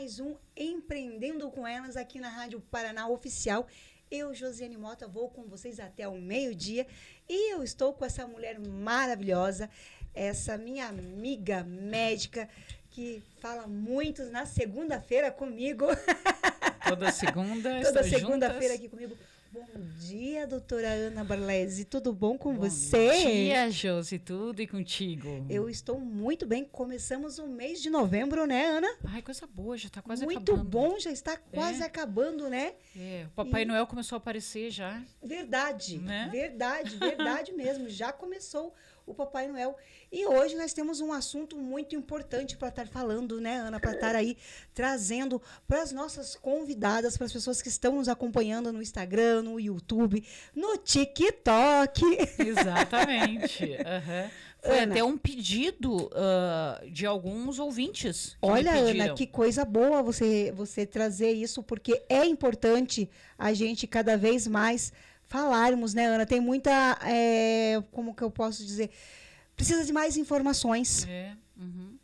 mais um Empreendendo com Elas aqui na Rádio Paraná Oficial. Eu, Josiane Mota, vou com vocês até o meio-dia e eu estou com essa mulher maravilhosa, essa minha amiga médica que fala muito na segunda-feira comigo. Toda segunda, toda segunda-feira aqui comigo. Bom dia, doutora Ana Barlesi. Tudo bom com você? Bom dia, Josi. Tudo e contigo? Eu estou muito bem. Começamos o mês de novembro, né, Ana? Ai, coisa boa. Já está quase muito acabando. Muito bom. Já está quase acabando, né? É, o Papai Noel começou a aparecer já. Verdade. Né? Verdade mesmo. Já começou o Papai Noel. E hoje nós temos um assunto muito importante para estar falando, né, Ana? Para estar aí trazendo para as nossas convidadas, para as pessoas que estão nos acompanhando no Instagram, no YouTube, no TikTok. Exatamente. Foi Ana, até um pedido de alguns ouvintes. Olha, Ana, que coisa boa você trazer isso, porque é importante a gente cada vez mais falarmos, né, Ana? Tem muita, como que eu posso dizer? Precisa de mais informações.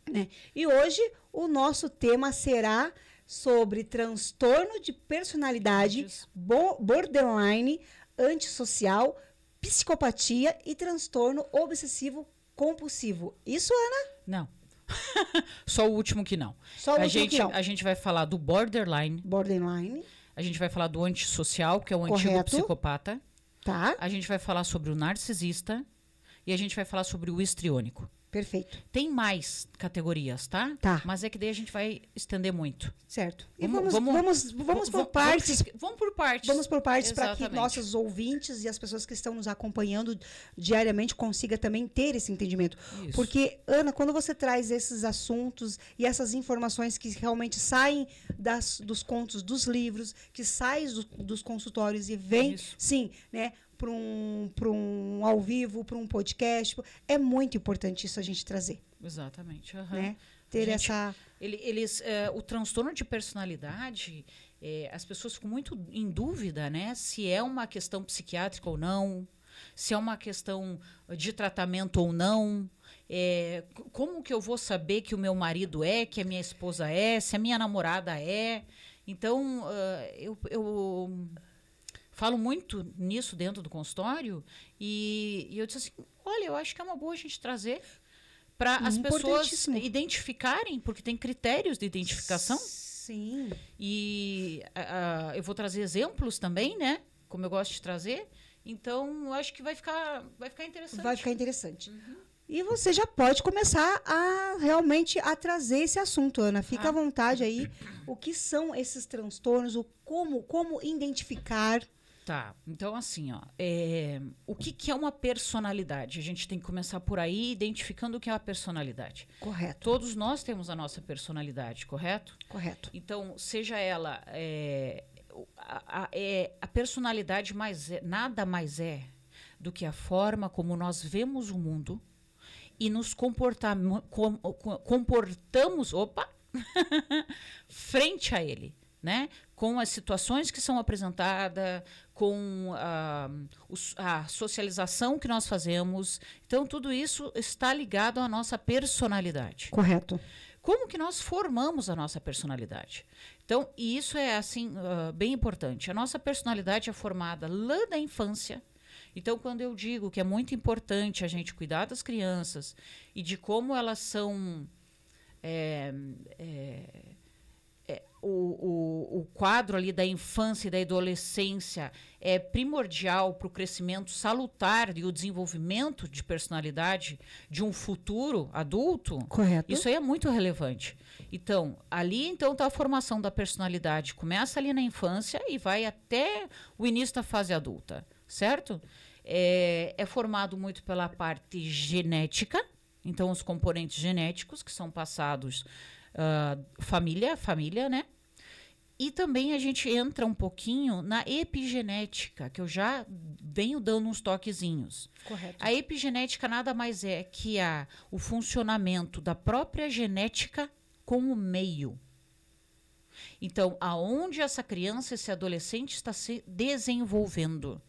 Né? E hoje o nosso tema será sobre transtorno de personalidade, borderline, antissocial, psicopatia e transtorno obsessivo compulsivo. Isso, Ana? Não. Só o último que não. Só o último que não. A gente vai falar do borderline. A gente vai falar do antissocial, que é o antigo psicopata. Tá. A gente vai falar sobre o narcisista. E a gente vai falar sobre o histriônico. Perfeito. Tem mais categorias, tá? Tá. Mas é que daí a gente vai estender muito. Certo. E vamos por partes. Vamos por partes. Vamos por partes para que nossos ouvintes e as pessoas que estão nos acompanhando diariamente consigam também ter esse entendimento. Isso. Porque, Ana, quando você traz esses assuntos e essas informações que realmente saem dos contos, dos livros, que saem dos consultórios e vêm, sim, né? Para um ao vivo, para um podcast. É muito importante isso a gente trazer. Exatamente. Né? Ter essa... O transtorno de personalidade, as pessoas ficam muito em dúvida, né? Se é uma questão psiquiátrica ou não, se é uma questão de tratamento ou não. Como que eu vou saber que o meu marido que a minha esposa se a minha namorada Então, eu falo muito nisso dentro do consultório e eu disse assim, olha, eu acho que é uma boa a gente trazer para as pessoas identificarem, porque tem critérios de identificação. Sim. E eu vou trazer exemplos também, né? Como eu gosto de trazer. Então, eu acho que vai ficar interessante. Vai ficar interessante. E você já pode começar realmente a trazer esse assunto, Ana. Fica à vontade aí. O que são esses transtornos? Como identificar? Tá, então assim, o que é uma personalidade? A gente tem que começar por aí, identificando o que é a personalidade. Correto. Todos nós temos a nossa personalidade, correto? Correto. Então, seja ela... a personalidade nada mais é do que a forma como nós vemos o mundo e nos comportamos frente a ele. Né? Com as situações que são apresentadas, com a socialização que nós fazemos. Então, tudo isso está ligado à nossa personalidade. Correto. Como que nós formamos a nossa personalidade? Então, e isso é assim bem importante. A nossa personalidade é formada lá da infância. Então, quando eu digo que é muito importante a gente cuidar das crianças e de como elas são... O quadro ali da infância e da adolescência é primordial para o crescimento salutar e o desenvolvimento de personalidade de um futuro adulto. Correto. Isso aí é muito relevante. Então, está a formação da personalidade. Começa ali na infância e vai até o início da fase adulta, certo? É formado muito pela parte genética, então os componentes genéticos que são passados família, né? E também a gente entra um pouquinho na epigenética, que eu já venho dando uns toquezinhos. Correto. A epigenética nada mais é que o funcionamento da própria genética com o meio. Então, aonde essa criança, esse adolescente está se desenvolvendo?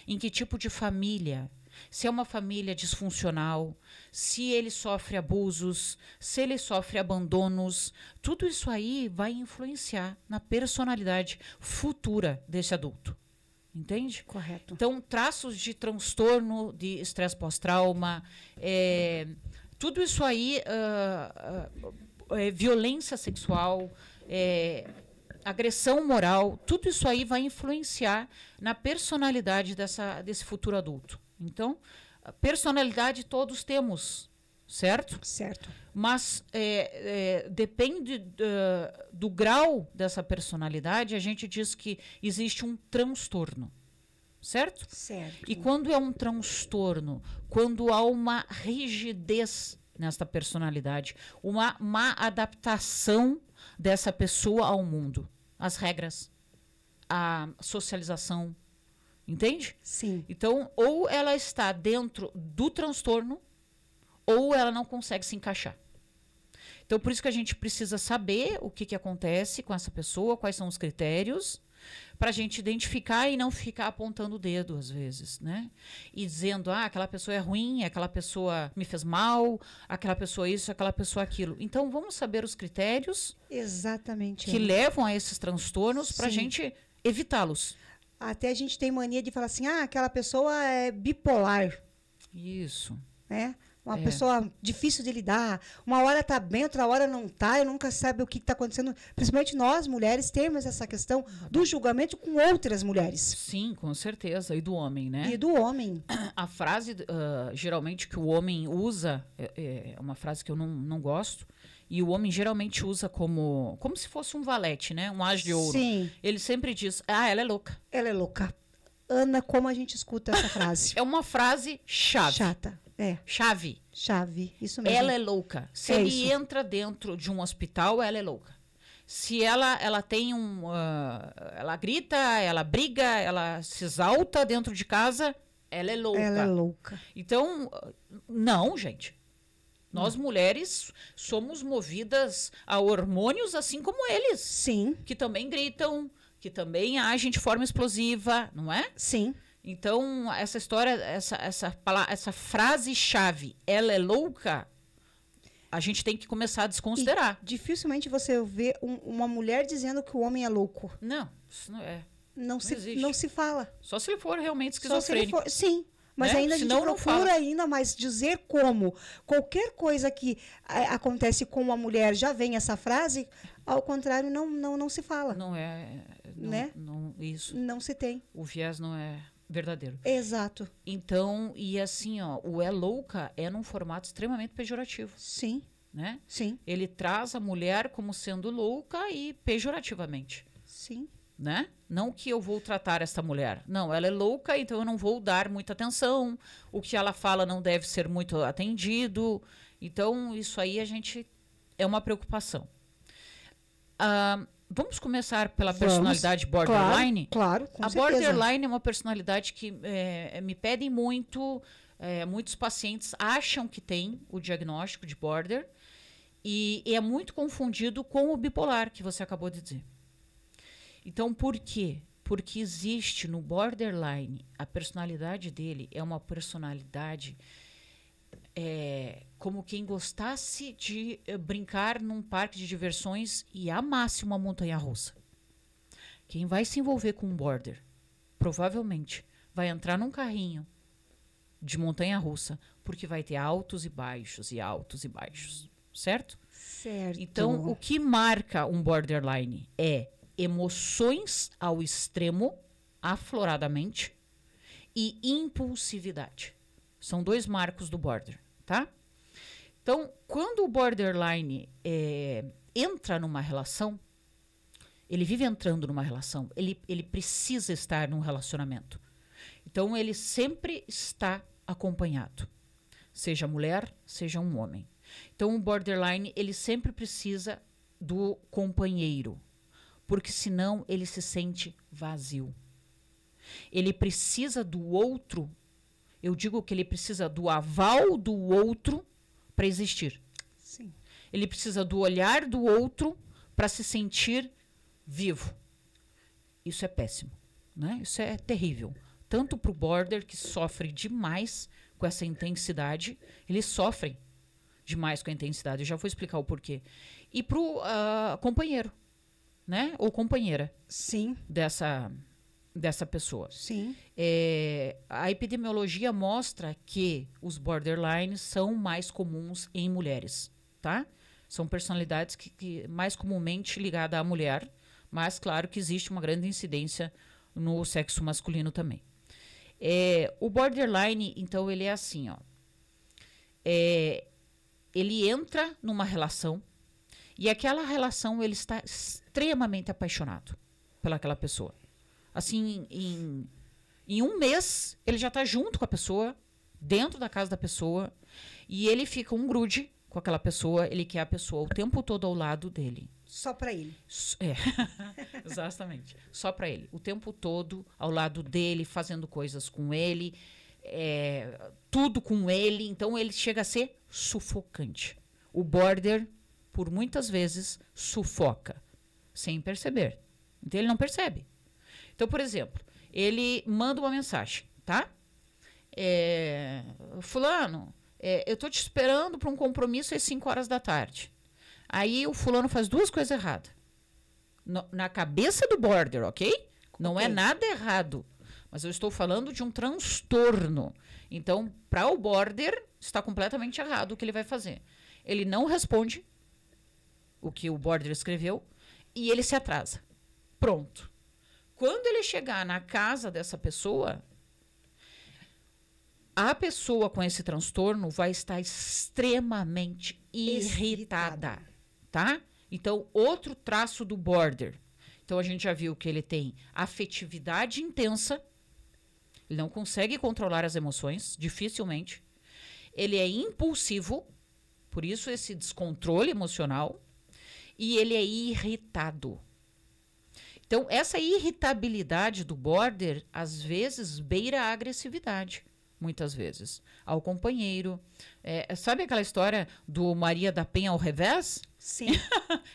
Em que tipo de família? se é uma família disfuncional, se ele sofre abusos, se ele sofre abandonos, tudo isso aí vai influenciar na personalidade futura desse adulto. Entende? Correto. Então, traços de transtorno de estresse pós-trauma, tudo isso aí, violência sexual, agressão moral, tudo isso aí vai influenciar na personalidade desse futuro adulto. Então, personalidade todos temos, certo? Certo. Mas depende do grau dessa personalidade, a gente diz que existe um transtorno, certo? Certo. E quando é um transtorno, quando há uma rigidez nesta personalidade, uma má adaptação dessa pessoa ao mundo, as regras, a socialização, entende? Sim. Então, ou ela está dentro do transtorno, ou ela não consegue se encaixar. Então, por isso que a gente precisa saber o que acontece com essa pessoa, quais são os critérios, para a gente identificar e não ficar apontando o dedo, às vezes, né? E dizendo, aquela pessoa é ruim, aquela pessoa me fez mal, aquela pessoa isso, aquela pessoa aquilo. Então, vamos saber os critérios Exatamente. que levam a esses transtornos para a gente evitá-los. Até a gente tem mania de falar assim, aquela pessoa é bipolar. Isso. Né? Uma pessoa difícil de lidar. Uma hora tá bem, outra hora não tá. E nunca sabe o que está acontecendo. Principalmente nós, mulheres, temos essa questão do julgamento com outras mulheres. Sim, com certeza. E do homem, né? E do homem. A frase, geralmente, que o homem usa, é uma frase que eu não gosto. E o homem geralmente usa como se fosse um valete, né? Um as de ouro. Sim. Ele sempre diz, ela é louca. Ela é louca. Ana, como a gente escuta essa frase? É uma frase chave. Chata. Chave. Chave, isso mesmo. Ela é louca. Se ele entra dentro de um hospital, ela é louca. Se ela tem ela grita, ela briga, ela se exalta dentro de casa, ela é louca. Ela é louca. Então, não, gente. Nós, mulheres, somos movidas a hormônios assim como eles. Sim. Que também gritam, que também agem de forma explosiva, não é? Sim. Então, essa história, essa frase-chave, ela é louca, a gente tem que começar a desconsiderar. E dificilmente você vê uma mulher dizendo que o homem é louco. Não, isso não é. Não se fala. Só se ele for realmente esquizofrênico. Sim. Mas ainda Senão, a gente procura ainda mais dizer como. Qualquer coisa que acontece com uma mulher já vem essa frase, ao contrário, não se fala. Não é. Né? Isso. Não se tem. O viés não é verdadeiro. Exato. Então, e assim, o é louca é num formato extremamente pejorativo. Sim. Né? Sim. Ele traz a mulher como sendo louca e pejorativamente. Sim. Né? Não que eu vou tratar esta mulher. Não, ela é louca, então eu não vou dar muita atenção. O que ela fala não deve ser muito atendido. Então, isso aí é uma preocupação. Vamos começar pela personalidade borderline? Claro, com certeza. A borderline é uma personalidade que me pedem muito. Muitos pacientes acham que tem o diagnóstico de border e é muito confundido com o bipolar, que você acabou de dizer. Então, por quê? Porque existe no borderline, a personalidade dele é uma personalidade como quem gostasse de brincar num parque de diversões e amasse uma montanha-russa. Quem vai se envolver com um border, provavelmente, vai entrar num carrinho de montanha-russa, porque vai ter altos e baixos, e altos e baixos. Certo? Certo. Então, o que marca um borderline é emoções ao extremo, afloradamente, e impulsividade. São 2 marcos do border, tá? Então, quando o borderline entra numa relação, ele vive entrando numa relação, ele precisa estar num relacionamento. Então, ele sempre está acompanhado, seja mulher, seja um homem. Então, o borderline, ele sempre precisa do companheiro, porque senão ele se sente vazio. Ele precisa do outro, eu digo que ele precisa do aval do outro para existir. Sim. Ele precisa do olhar do outro para se sentir vivo. Isso é péssimo, né? Isso é terrível. tanto para o border, que sofre demais com essa intensidade, eles sofrem demais com a intensidade, eu já vou explicar o porquê. E para o companheiro, né? Ou companheira. Sim. Dessa pessoa. Sim. A epidemiologia mostra que os borderlines são mais comuns em mulheres, tá? São personalidades que mais comumente ligadas à mulher, mas claro que existe uma grande incidência no sexo masculino também. O borderline, então, ele é assim, ó. Ele entra numa relação e aquela relação ele está extremamente apaixonado pelaquela pessoa. Assim, em um mês, ele já está junto com a pessoa, dentro da casa da pessoa, e ele fica um grude com aquela pessoa, ele quer a pessoa o tempo todo ao lado dele. Só para ele. Exatamente. Só para ele. O tempo todo ao lado dele, fazendo coisas com ele, tudo com ele. Então, ele chega a ser sufocante. O border, por muitas vezes, sufoca, sem perceber. Então, ele não percebe. Então, por exemplo, ele manda uma mensagem, tá? Fulano, eu tô te esperando para um compromisso às 5 horas da tarde. Aí o fulano faz duas coisas erradas. Na cabeça do border, ok? Não é nada errado. Mas eu estou falando de um transtorno. Então, para o border, está completamente errado o que ele vai fazer. Ele não responde o que o border escreveu e ele se atrasa. Pronto. Quando ele chegar na casa dessa pessoa, a pessoa com esse transtorno vai estar extremamente irritada, tá? Então, outro traço do border. Então, a gente já viu que ele tem afetividade intensa, ele não consegue controlar as emoções, dificilmente. Ele é impulsivo, por isso esse descontrole emocional, e ele é irritado. Então, essa irritabilidade do border, às vezes, beira a agressividade, muitas vezes, ao companheiro. Sabe aquela história do Maria da Penha ao revés? Sim.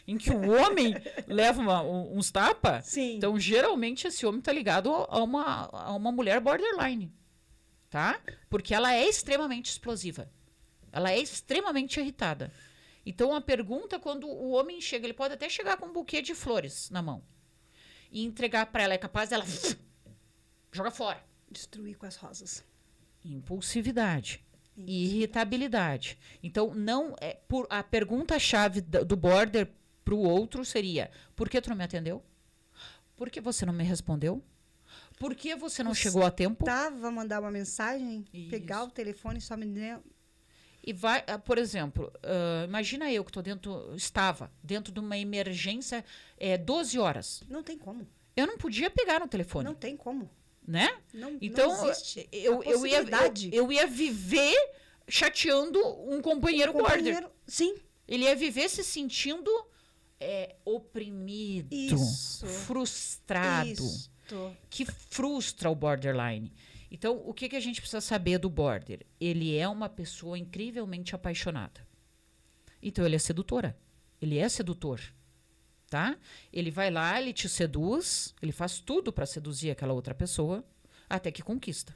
Em que o homem leva uns tapas? Sim. Então, geralmente, esse homem está ligado a uma mulher borderline, tá? Porque ela é extremamente explosiva. Ela é extremamente irritada. Então, a pergunta, quando o homem chega, ele pode até chegar com um buquê de flores na mão e entregar para ela, é capaz dela joga fora. Destruir com as rosas. Impulsividade. Irritabilidade. Então, a pergunta-chave do border para o outro seria: por que tu não me atendeu? Por que você não me respondeu? Por que você não chegou a tempo? Tava mandar uma mensagem, pegar o telefone e só me deu. E vai, por exemplo, imagina eu que estava dentro de uma emergência 12 horas. Não tem como. Eu não podia pegar no telefone. Não tem como. Né? Então, não existe eu ia viver chateando um companheiro border. Sim. Ele ia viver se sentindo oprimido, frustrado. Isso. Que frustra o borderline. Então, o que a gente precisa saber do border? Ele é uma pessoa incrivelmente apaixonada. Então, ele é sedutora. Ele é sedutor. Tá? Ele vai lá, ele te seduz, ele faz tudo para seduzir aquela outra pessoa, até que conquista.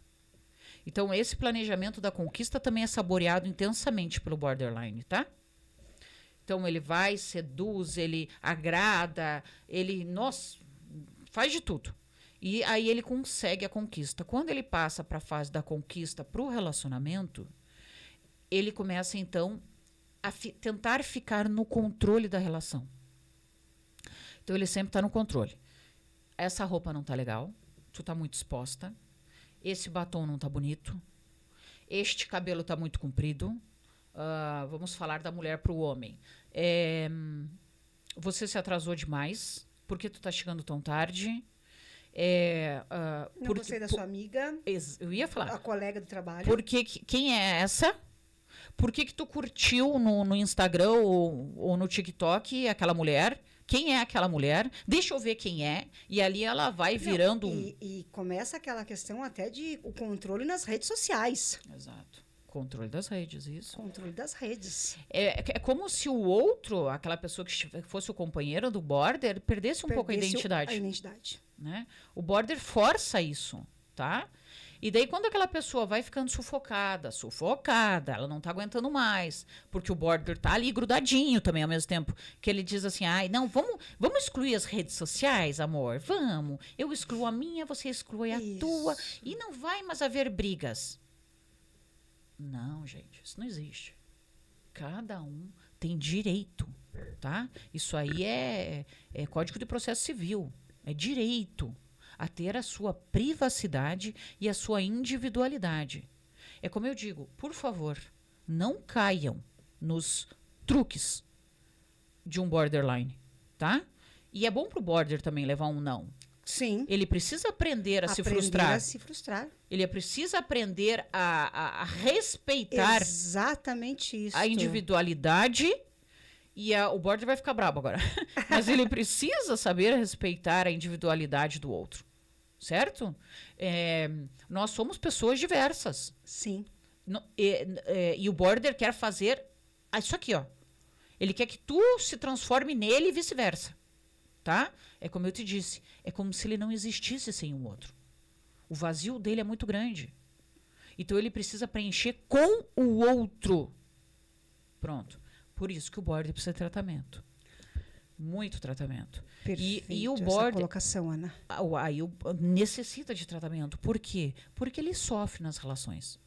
Então, esse planejamento da conquista também é saboreado intensamente pelo borderline, tá? Então, ele vai, seduz, ele agrada, ele, faz de tudo. E aí ele consegue a conquista. Quando ele passa para a fase da conquista para o relacionamento, ele começa, então, a tentar ficar no controle da relação. Então, ele sempre está no controle. Essa roupa não tá legal. Tu tá muito exposta. Esse batom não tá bonito. Este cabelo tá muito comprido. Vamos falar da mulher para o homem. Você se atrasou demais. Por que tu tá chegando tão tarde? Não gostei da sua amiga. Eu ia falar. A colega do trabalho. Quem é essa? Por que tu curtiu no Instagram ou no TikTok aquela mulher? Quem é aquela mulher? Deixa eu ver quem é. E ali ela vai virando E começa aquela questão até de o controle nas redes sociais. Exato. Controle das redes, isso. Controle das redes. É como se o outro, aquela pessoa que fosse o companheiro do border, perdesse um pouco a identidade. A identidade. Né? O border força isso. tá? E daí, quando aquela pessoa vai ficando sufocada, ela não tá aguentando mais, porque o border tá ali grudadinho também ao mesmo tempo, que ele diz assim, ai, não, vamos excluir as redes sociais, amor, vamos. Eu excluo a minha, você exclui a tua, e não vai mais haver brigas. Não, gente, isso não existe. Cada um tem direito, tá? Isso aí é Código de Processo Civil, é direito a ter a sua privacidade e a sua individualidade. É como eu digo, por favor, não caiam nos truques de um borderline, tá? E é bom pro border também levar um não. Sim. Ele precisa aprender a se frustrar. A se frustrar. Ele precisa aprender a respeitar exatamente isso. A individualidade. E o border vai ficar brabo agora. Mas ele precisa saber respeitar a individualidade do outro. Certo? Nós somos pessoas diversas. Sim. E o border quer fazer isso aqui, ó. Ele quer que tu se transforme nele e vice-versa. Tá? É como eu te disse. É como se ele não existisse sem o outro. O vazio dele é muito grande. Então ele precisa preencher com o outro. Pronto. Por isso que o border precisa de tratamento. Muito tratamento. Perfeito, e o essa border, colocação, Ana. Aí necessita de tratamento. Por quê? Porque ele sofre nas relações.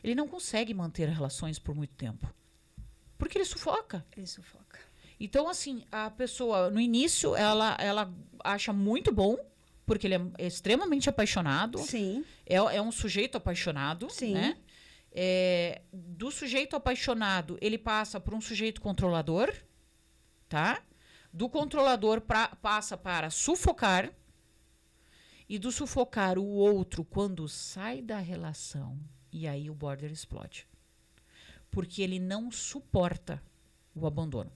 Ele não consegue manter relações por muito tempo. Porque ele sufoca. Ele sufoca. Então, assim, a pessoa, no início, ela acha muito bom, porque ele é extremamente apaixonado. Sim. É um sujeito apaixonado. Sim. Né? Do sujeito apaixonado, ele passa por um sujeito controlador, tá? Do controlador passa para sufocar. E do sufocar o outro quando sai da relação. E aí o border explode. Porque ele não suporta o abandono.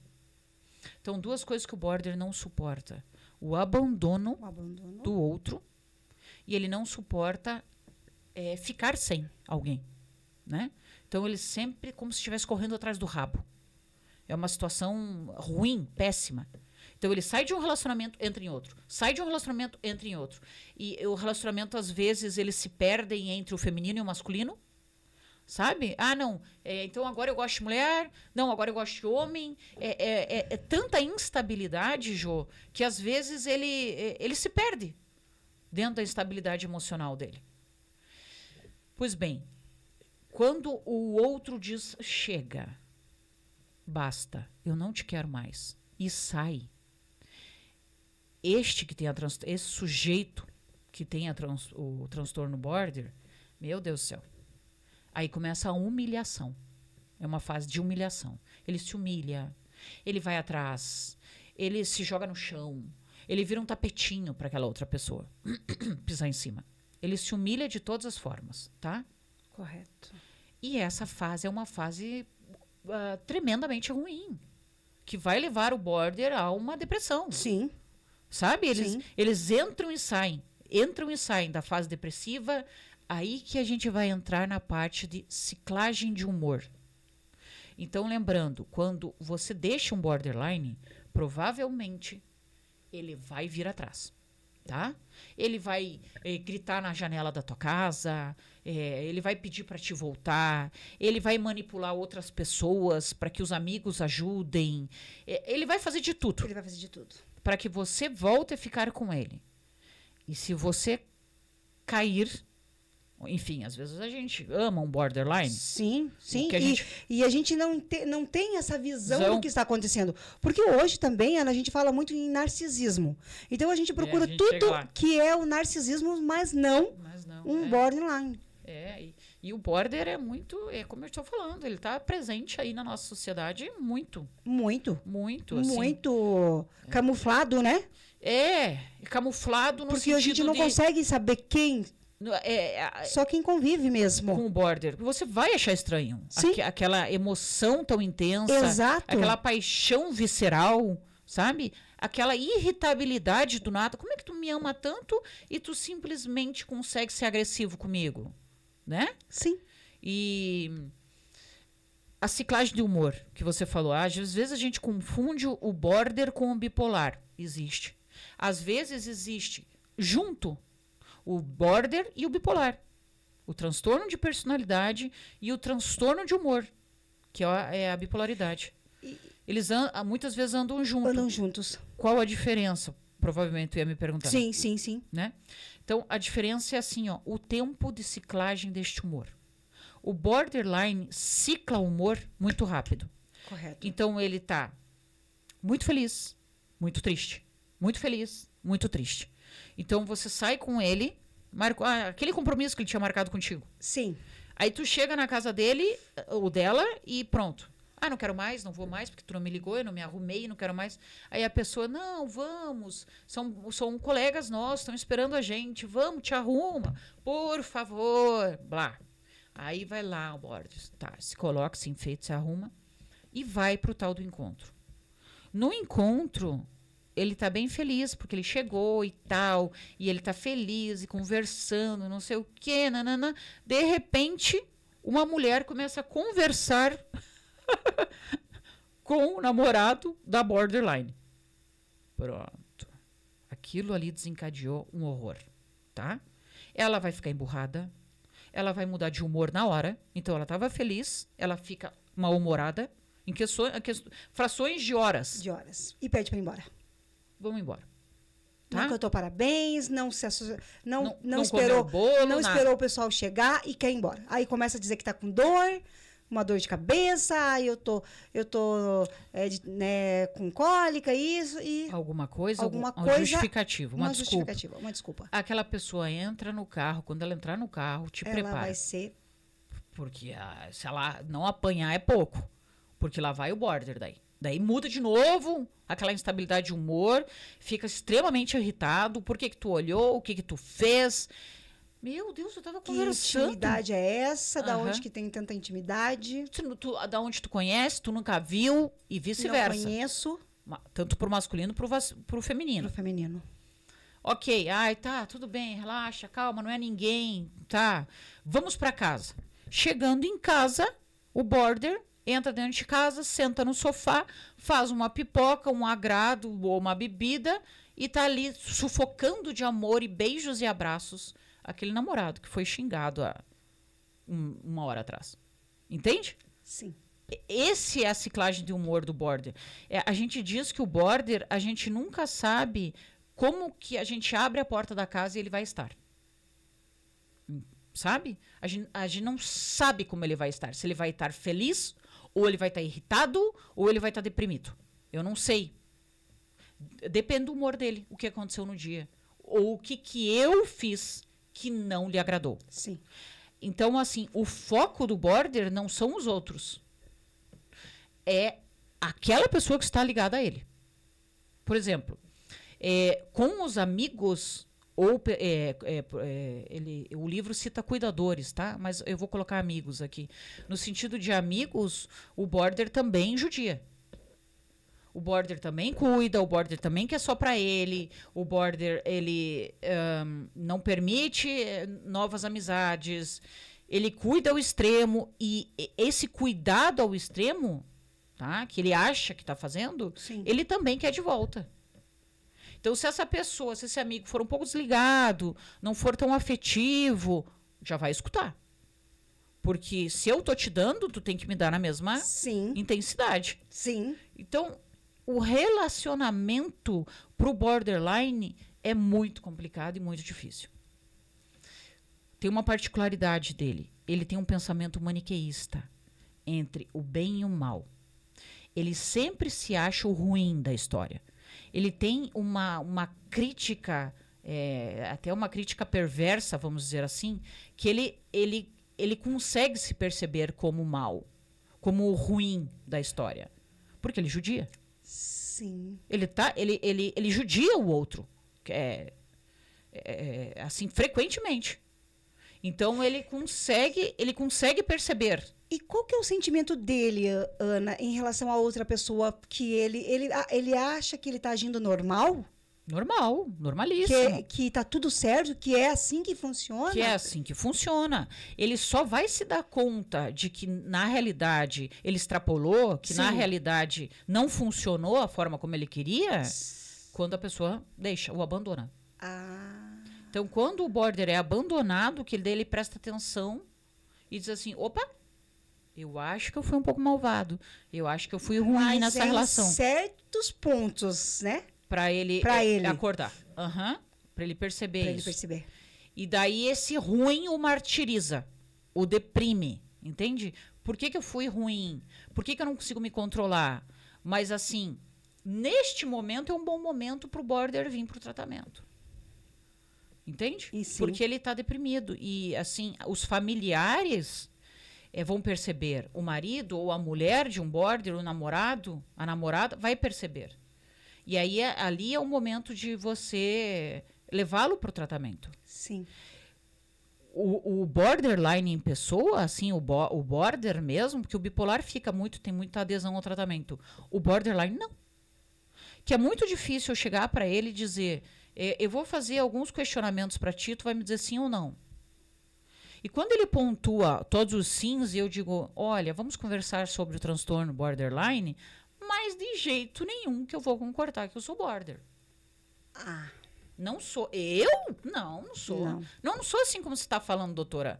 Então, duas coisas que o border não suporta. O abandono do outro. E ele não suporta ficar sem alguém. Né? Então, ele sempre como se estivesse correndo atrás do rabo. É uma situação ruim, péssima. Então, ele sai de um relacionamento, entra em outro. Sai de um relacionamento, entra em outro. E o relacionamento, às vezes, eles se perdem entre o feminino e o masculino. Sabe? Ah, não. Então, agora eu gosto de mulher. Não, agora eu gosto de homem. É tanta instabilidade, Jô, que, às vezes, ele se perde dentro da instabilidade emocional dele. Pois bem, quando o outro diz, chega, basta, eu não te quero mais, e sai, esse sujeito que tem o transtorno border, meu Deus do céu, aí começa a humilhação. É uma fase de humilhação. Ele se humilha, ele vai atrás, ele se joga no chão, ele vira um tapetinho para aquela outra pessoa pisar em cima. Ele se humilha de todas as formas, tá? Correto. E essa fase é uma fase tremendamente ruim, que vai levar o border a uma depressão. Sim. Sabe? Eles entram e saem da fase depressiva. Aí que a gente vai entrar na parte de ciclagem de humor. Então, lembrando, quando você deixa um borderline, provavelmente ele vai vir atrás. Tá? Ele vai gritar na janela da tua casa, ele vai pedir para te voltar, ele vai manipular outras pessoas para que os amigos ajudem. Ele vai fazer de tudo. Ele vai fazer de tudo. Para que você volte a ficar com ele. E se você cair... Enfim, às vezes a gente ama um borderline. Sim, sim. E a gente não tem essa visão do que está acontecendo. Porque hoje também, Ana, a gente fala muito em narcisismo. Então a gente procura tudo que é o narcisismo, mas não borderline. E o border é muito, como eu estou falando, ele está presente aí na nossa sociedade muito. Muito. Muito, assim. Muito camuflado, né? Camuflado no porque a gente não consegue saber quem... Só quem convive mesmo. Com o border. Você vai achar estranho. Sim. Aquela emoção tão intensa. Exato. Aquela paixão visceral, sabe? Aquela irritabilidade do nada. Como é que tu me ama tanto e tu simplesmente consegue ser agressivo comigo? Né? Sim. E a ciclagem de humor que você falou. Às vezes a gente confunde o border com o bipolar. Existe. Às vezes existe junto o border e o bipolar. O transtorno de personalidade e o transtorno de humor, que é a bipolaridade. Eles muitas vezes andam juntos. Andam juntos. Qual a diferença? Provavelmente tu ia me perguntar. Sim, sim, sim. Né? Então, a diferença é assim, ó, o tempo de ciclagem deste humor. O borderline cicla o humor muito rápido. Correto. Então, ele tá muito feliz, muito triste. Muito feliz, muito triste. Então, você sai com ele, aquele compromisso que ele tinha marcado contigo. Sim. Aí tu chega na casa dele ou dela e pronto. Não quero mais, não vou mais, porque tu não me ligou, eu não me arrumei, não quero mais. Aí a pessoa, não, vamos, são colegas nossos, estão esperando a gente, vamos, te arruma, por favor, blá. Aí vai lá o border, tá, se coloca, se enfeita, se arruma e vai pro tal do encontro. No encontro, ele tá bem feliz, porque ele chegou e tal, e ele tá feliz e conversando, não sei o quê, nanana. De repente, uma mulher começa a conversar com o namorado da borderline. Pronto. Aquilo ali desencadeou um horror, tá? Ela vai ficar emburrada, ela vai mudar de humor na hora. Então, ela estava feliz, ela fica mal-humorada em frações de horas. De horas. E pede para ir embora. Vamos embora. Não Tá? cantou parabéns, não Não esperou, comeu bolo, não nada. esperou o pessoal chegar e quer ir embora. Aí começa a dizer que tá com dor, uma dor de cabeça, aí eu tô com cólica, isso e Alguma coisa, Alguma um coisa, justificativo, uma desculpa. uma desculpa. Aquela pessoa entra no carro, quando ela entrar no carro, te Ela prepara. vai ser Porque se ela não apanhar é pouco. Porque lá vai o border daí. Daí muda de novo aquela instabilidade de humor, fica extremamente irritado. Por que tu olhou? O que tu fez? Meu Deus, eu tava que conversando. intimidade é essa? Da Aham. onde que tem tanta intimidade? Da onde tu conhece, tu nunca viu e Não vice-versa. conheço Tanto pro masculino pro feminino. pro feminino. Ok, tá, tudo bem, relaxa, calma, não é ninguém, tá. Vamos pra casa. Chegando em casa, o border entra dentro de casa, senta no sofá, faz uma pipoca, um agrado ou uma bebida e tá ali sufocando de amor e beijos e abraços aquele namorado que foi xingado há uma hora atrás. Entende? Sim. Esse é a ciclagem de humor do border. A gente diz que o border, a gente nunca sabe como que a gente abre a porta da casa e ele vai estar. Sabe? A gente não sabe como ele vai estar. Se ele vai estar feliz, ou ele vai estar irritado, ou ele vai estar deprimido. Eu não sei. Depende do humor dele, o que aconteceu no dia. Ou o que eu fiz que não lhe agradou. Sim. Então, assim, o foco do border não são os outros. É aquela pessoa que está ligada a ele. Por exemplo, com os amigos, o livro cita cuidadores, tá? Mas eu vou colocar amigos aqui. No sentido de amigos, o border também judia. O border também cuida, o border também quer só para ele, o border ele não permite novas amizades, ele cuida ao extremo e esse cuidado ao extremo, tá? Que ele acha que está fazendo, Sim. ele também quer de volta. Então, se essa pessoa, se esse amigo for um pouco desligado, não for tão afetivo, já vai escutar. Porque se eu tô te dando, tu tem que me dar na mesma Sim. intensidade. Sim. Então, o relacionamento pro borderline é muito complicado e muito difícil. Tem uma particularidade dele. Ele tem um pensamento maniqueísta entre o bem e o mal. Ele sempre se acha o ruim da história. Ele tem uma crítica, até uma crítica perversa, vamos dizer assim, que ele consegue se perceber como mal, como o ruim da história. Porque ele judia. Sim. Ele judia o outro. Assim, frequentemente. Então, ele consegue perceber. E qual que é o sentimento dele, Ana, em relação a outra pessoa que ele acha que ele está agindo normal? Normal, normalíssimo. Que tá tudo certo, que é assim que funciona? Que é assim que funciona. Ele só vai se dar conta de que, na realidade, ele extrapolou, que na Sim. realidade não funcionou a forma como ele queria, quando a pessoa deixa ou abandona. Ah. Então, quando o border é abandonado, que ele presta atenção e diz assim, opa, eu acho que eu fui um pouco malvado. Eu acho que eu fui ruim nessa relação. Certos pontos, né? Para ele acordar. Para ele perceber Pra isso. ele perceber. E daí esse ruim o martiriza, o deprime, entende? Por que eu fui ruim? Por que eu não consigo me controlar? Mas assim, neste momento é um bom momento para o border vir para o tratamento. Entende? Porque ele está deprimido. E assim, os familiares vão perceber. O marido ou a mulher de um border, o namorado, a namorada, vai perceber. E aí ali é o momento de você levá-lo para o tratamento. Sim. O borderline em pessoa, assim, o border mesmo, porque o bipolar tem muita adesão ao tratamento. O borderline, não. Que é muito difícil eu chegar para ele e dizer, eu vou fazer alguns questionamentos para ti, tu vai me dizer sim ou não. E quando ele pontua todos os sims, eu digo, olha, vamos conversar sobre o transtorno borderline, mas de jeito nenhum que eu vou concordar que eu sou border. Não sou. Eu? Não sou. Não sou assim como você está falando, doutora.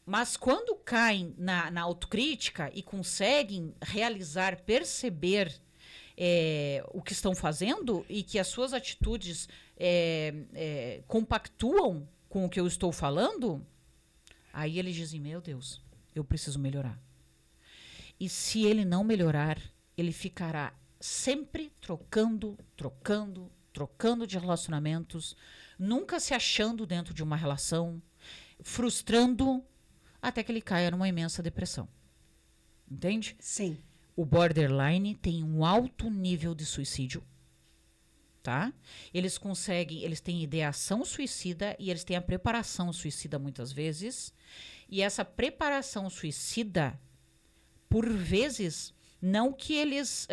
Mas quando caem na autocrítica e conseguem realizar, perceber o que estão fazendo e que as suas atitudes compactuam com o que eu estou falando, aí eles dizem, meu Deus, eu preciso melhorar. E se ele não melhorar, ele ficará sempre trocando de relacionamentos, nunca se achando dentro de uma relação, frustrando, até que ele caia numa imensa depressão. Entende? Sim. O borderline tem um alto nível de suicídio, tá? Eles têm ideação suicida e eles têm a preparação suicida muitas vezes. E essa preparação suicida, por vezes, não que eles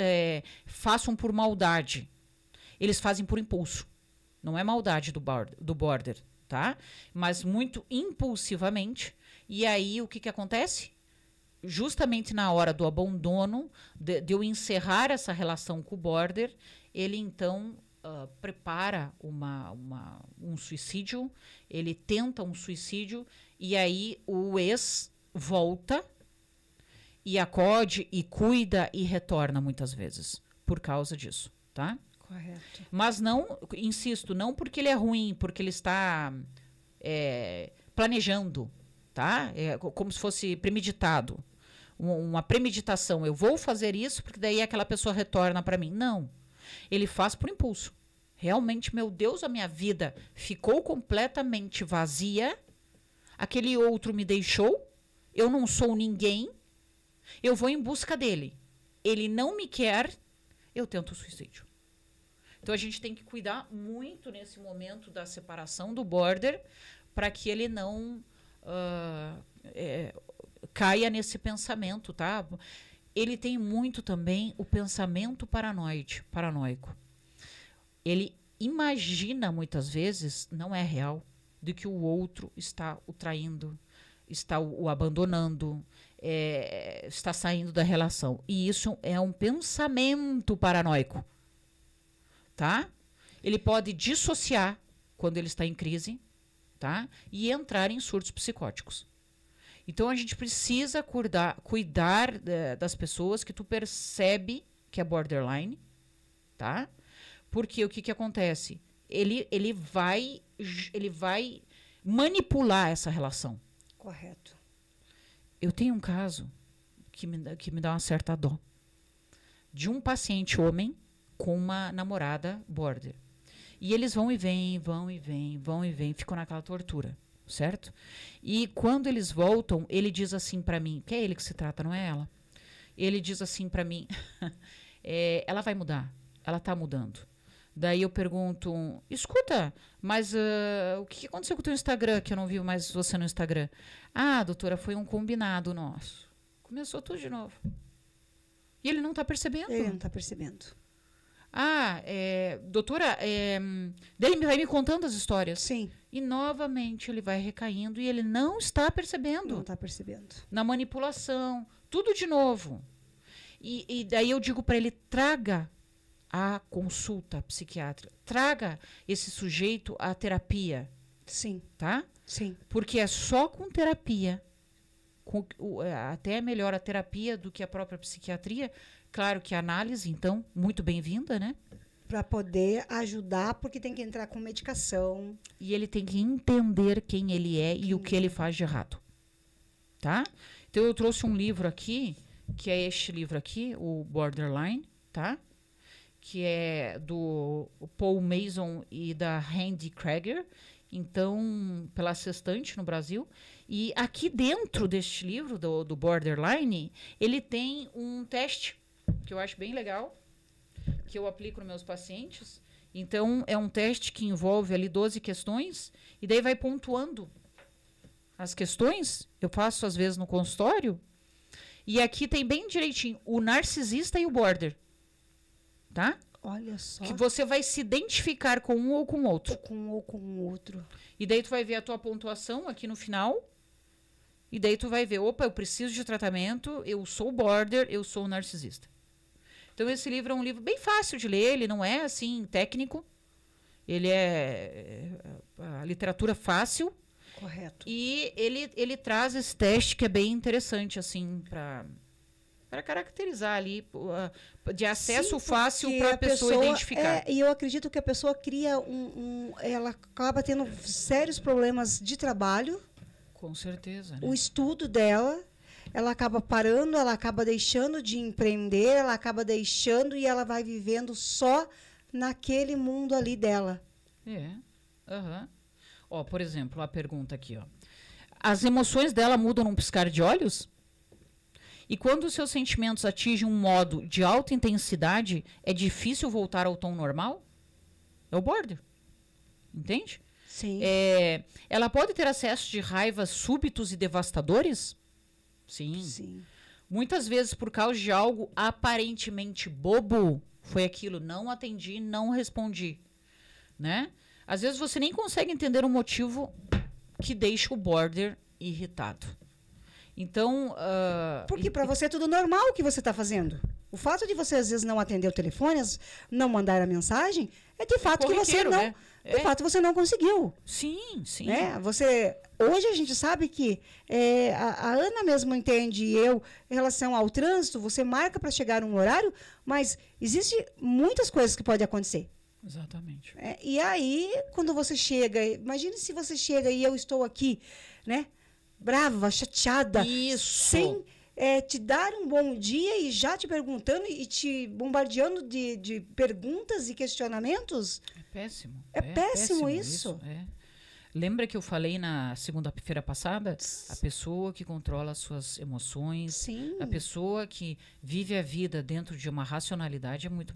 façam por maldade, eles fazem por impulso. Não é maldade do border, tá? Mas muito impulsivamente. E aí, o que acontece? Justamente na hora do abandono, de eu encerrar essa relação com o border, ele, então, prepara um suicídio, ele tenta um suicídio, e aí o ex volta e acode, e cuida, e retorna muitas vezes, por causa disso, tá? Correto. Mas não, insisto, não porque ele é ruim, porque ele está planejando, tá? Como se fosse premeditado. Uma premeditação. Eu vou fazer isso porque daí aquela pessoa retorna para mim. Não. Ele faz por impulso. Realmente, meu Deus, a minha vida ficou completamente vazia. Aquele outro me deixou. Eu não sou ninguém. Eu vou em busca dele. Ele não me quer. Eu tento o suicídio. Então, a gente tem que cuidar muito nesse momento da separação do border para que ele não caia nesse pensamento, tá? Ele tem muito também o pensamento paranoico. Ele imagina, muitas vezes, não é real, de que o outro está o traindo, está o abandonando, está saindo da relação. E isso é um pensamento paranoico. Tá? Ele pode dissociar quando ele está em crise, tá? E entrar em surtos psicóticos. Então a gente precisa cuidar das pessoas que tu percebe que é borderline, tá? Porque o que acontece? Ele vai manipular essa relação. Correto. Eu tenho um caso que me dá uma certa dó. De um paciente homem com uma namorada border. E eles vão e vêm, ficam naquela tortura, certo? E quando eles voltam, ele diz assim para mim, que é ele que se trata, não é ela. Ele diz assim para mim, ela vai mudar, ela tá mudando. Daí eu pergunto, escuta, mas o que aconteceu com o teu Instagram, que eu não vi mais você no Instagram? Ah, doutora, foi um combinado nosso. Começou tudo de novo. E ele não tá percebendo. Ele não tá percebendo. Ah, doutora, daí ele vai me contando as histórias. Sim. E novamente ele vai recaindo e ele não está percebendo. Não está percebendo. Na manipulação, tudo de novo. E daí eu digo para ele, traga a consulta psiquiátrica, traga esse sujeito à terapia. Sim, tá? sim. Porque é só com terapia, até é melhor a terapia do que a própria psiquiatria. Claro que a análise, então, muito bem-vinda, né? Para poder ajudar, porque tem que entrar com medicação. E ele tem que entender quem ele é e o que ele faz de errado, tá? Então eu trouxe um livro aqui, que é este livro aqui, o Borderline, tá? Que é do Paul Mason e da Randy Krager, então, pela Sextante no Brasil. E aqui dentro deste livro, do Borderline, ele tem um teste, que eu acho bem legal, que eu aplico nos meus pacientes. Então, é um teste que envolve ali 12 questões, e daí vai pontuando as questões. Eu faço, às vezes, no consultório. E aqui tem bem direitinho o narcisista e o border. Tá? Olha só. Que você vai se identificar com um ou com o outro. Ou com o outro. E daí tu vai ver a tua pontuação aqui no final. E daí tu vai ver, opa, eu preciso de tratamento, eu sou border, eu sou narcisista. Então esse livro é um livro bem fácil de ler, ele não é assim técnico. Ele é a literatura fácil. Correto. E ele traz esse teste que é bem interessante, assim, para caracterizar ali, de acesso fácil para a pessoa identificar. E eu acredito que a pessoa cria ela acaba tendo sérios problemas de trabalho. Com certeza. Né? O estudo dela, ela acaba parando, ela acaba deixando de empreender, ela acaba deixando e ela vai vivendo só naquele mundo ali dela. É. Uhum. Ó, por exemplo, a pergunta aqui, ó. As emoções dela mudam num piscar de olhos? E quando os seus sentimentos atingem um modo de alta intensidade, é difícil voltar ao tom normal? É o border. Entende? Sim. Ela pode ter acessos de raiva súbitos e devastadores? Sim. Sim. Muitas vezes por causa de algo aparentemente bobo, foi aquilo, não atendi, não respondi. Né? Às vezes você nem consegue entender o motivo que deixa o border irritado. Então... porque para você é tudo normal o que você está fazendo. O fato de você, às vezes, não atender o telefone, não mandar a mensagem, é de fato que você não... Né? De fato, você não conseguiu. Sim, sim. Né? Hoje a gente sabe que a Ana mesmo entende, eu, em relação ao trânsito, você marca para chegar num horário, mas existem muitas coisas que podem acontecer. Exatamente. E aí, quando você chega, imagine se você chega e eu estou aqui, né? Brava, chateada. Isso. Sem te dar um bom dia e já te perguntando e te bombardeando de perguntas e questionamentos. É péssimo. É péssimo isso. Lembra que eu falei na segunda-feira passada? A pessoa que controla as suas emoções, Sim. a pessoa que vive a vida dentro de uma racionalidade é muito,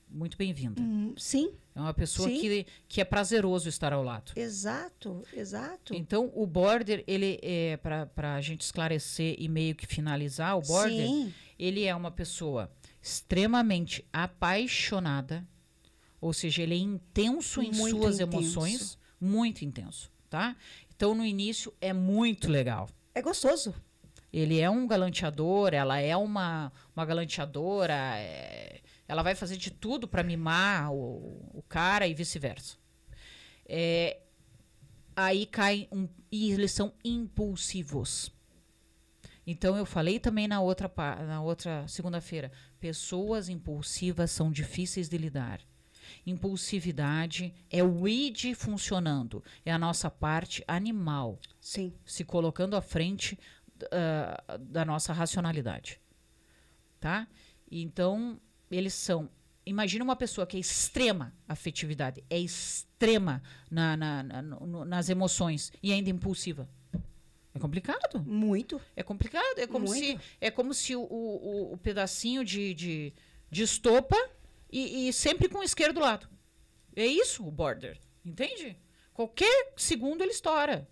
muito bem-vinda. Sim. É uma pessoa que é prazeroso estar ao lado. Exato, exato. Então, o border, ele para a gente esclarecer e meio que finalizar, o border, Sim. ele é uma pessoa extremamente apaixonada, ou seja, ele é intenso em Muito suas intenso. emoções, muito intenso, tá? Então, no início, é muito legal. É gostoso. Ele é um galanteador, ela é uma galanteadora, ela vai fazer de tudo para mimar o cara e vice-versa. Aí cai e eles são impulsivos. Então, eu falei também na outra segunda-feira, pessoas impulsivas são difíceis de lidar. Impulsividade é o id funcionando, é a nossa parte animal. Sim. Se colocando à frente da nossa racionalidade. Tá? Então, eles são... Imagina uma pessoa que é extrema afetividade, é extrema nas emoções e ainda impulsiva. É complicado. Muito. É complicado. É como se o pedacinho de estopa e sempre com o isqueiro do lado. É isso o border. Entende? Qualquer segundo ele estoura.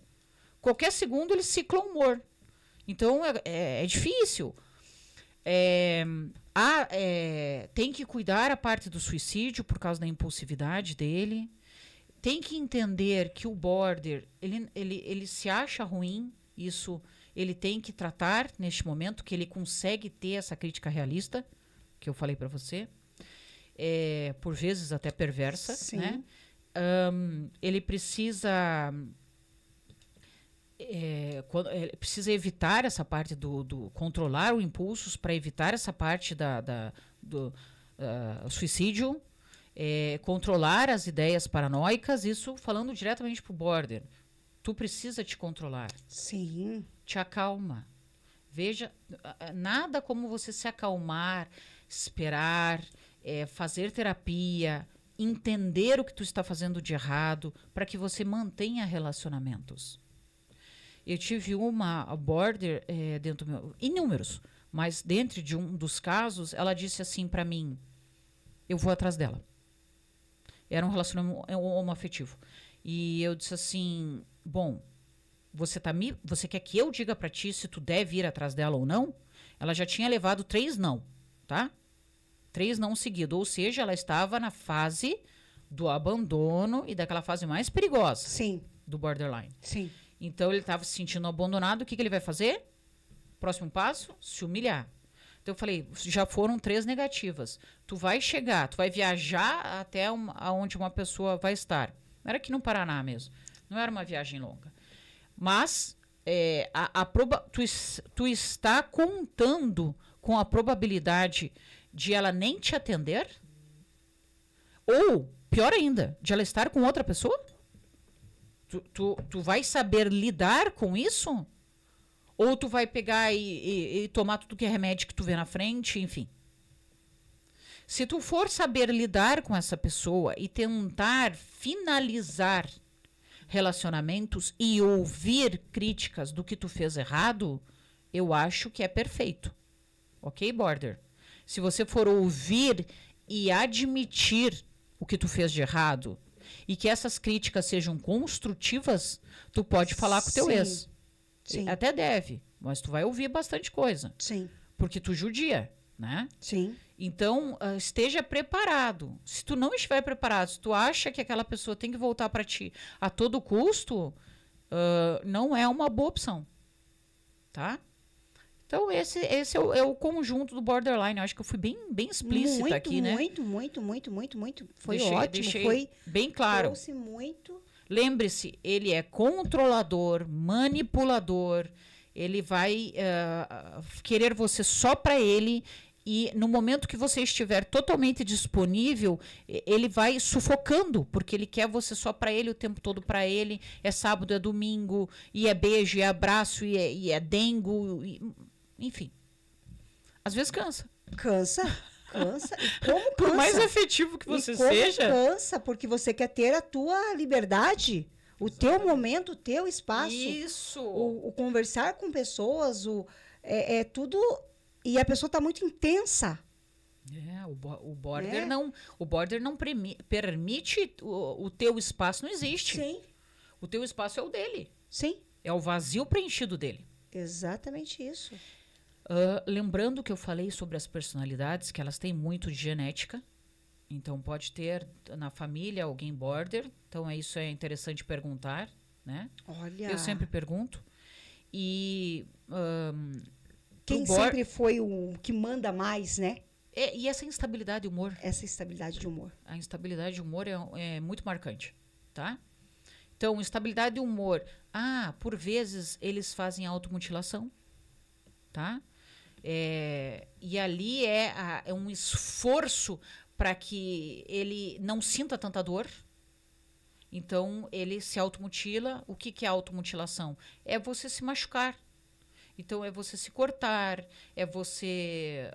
Qualquer segundo ele cicla o humor. Então é difícil. Tem que cuidar a parte do suicídio por causa da impulsividade dele. Tem que entender que o border ele se acha ruim. Isso ele tem que tratar neste momento, que ele consegue ter essa crítica realista que eu falei para você. Por vezes até perversa, Sim. né? ele precisa precisa evitar essa parte do controlar os impulsos para evitar essa parte do suicídio, controlar as ideias paranoicas, isso falando diretamente pro border. Tu precisa te controlar. Sim. Te acalma. Veja, nada como você se acalmar, esperar, fazer terapia, entender o que tu está fazendo de errado, para que você mantenha relacionamentos. Eu tive uma border dentro do meu... Inúmeros. Mas dentro de um dos casos, ela disse assim para mim, eu vou atrás dela. Era um relacionamento homoafetivo. E eu disse assim, bom, você quer que eu diga para ti se tu deve ir atrás dela ou não? Ela já tinha levado 3 não, tá? 3 não seguidos. Ou seja, ela estava na fase do abandono e daquela fase mais perigosa. Sim. Do borderline. Sim. Então, ele estava se sentindo abandonado. O que ele vai fazer? Próximo passo, se humilhar. Então, eu falei, já foram 3 negativas. Tu vai chegar, tu vai viajar até onde uma pessoa vai estar. Era aqui no Paraná mesmo. Não era uma viagem longa. Mas, tu está contando com a probabilidade de ela nem te atender? Ou, pior ainda, de ela estar com outra pessoa? Tu vai saber lidar com isso? Ou tu vai pegar e tomar tudo que é remédio que tu vê na frente, enfim. Se tu for saber lidar com essa pessoa e tentar finalizar relacionamentos e ouvir críticas do que tu fez errado, eu acho que é perfeito. Ok, border? Se você for ouvir e admitir o que tu fez de errado e que essas críticas sejam construtivas, tu pode falar com o teu ex. Sim. Até deve, mas tu vai ouvir bastante coisa. Sim. Porque tu judia, né? Sim. Então, esteja preparado. Se tu não estiver preparado, se tu acha que aquela pessoa tem que voltar para ti a todo custo, não é uma boa opção. Tá? Então, esse é o conjunto do borderline. Eu acho que eu fui bem explícita aqui, né? Muito. Foi ótimo. Deixei foi bem claro. Trouxe muito. Lembre-se, ele é controlador, manipulador, ele vai querer você só para ele e no momento que você estiver totalmente disponível, ele vai sufocando, porque ele quer você só para ele o tempo todo para ele, é sábado, é domingo, e é beijo, e é abraço, e é dengo, enfim. Às vezes cansa. Cansa. E como cansa? Por mais afetivo que você seja. Cansa, porque você quer ter a tua liberdade, o teu momento, o teu espaço. Isso. O conversar com pessoas, é tudo. E a pessoa está muito intensa. O border não permite o teu espaço, não existe. Sim. O teu espaço é o dele. Sim. É o vazio preenchido dele. Exatamente isso. Lembrando que eu falei sobre as personalidades, que elas têm muito de genética. Então, pode ter na família alguém border. Então, isso é interessante perguntar, né? Olha. Eu sempre pergunto. E... quem sempre foi o que manda mais, né? E essa instabilidade de humor? Essa instabilidade de humor. A instabilidade de humor é muito marcante, tá? Então, instabilidade de humor. Por vezes, eles fazem automutilação, tá? E ali é um esforço para que ele não sinta tanta dor. Então, ele se automutila. O que é automutilação? É você se machucar. Então, é você se cortar, é você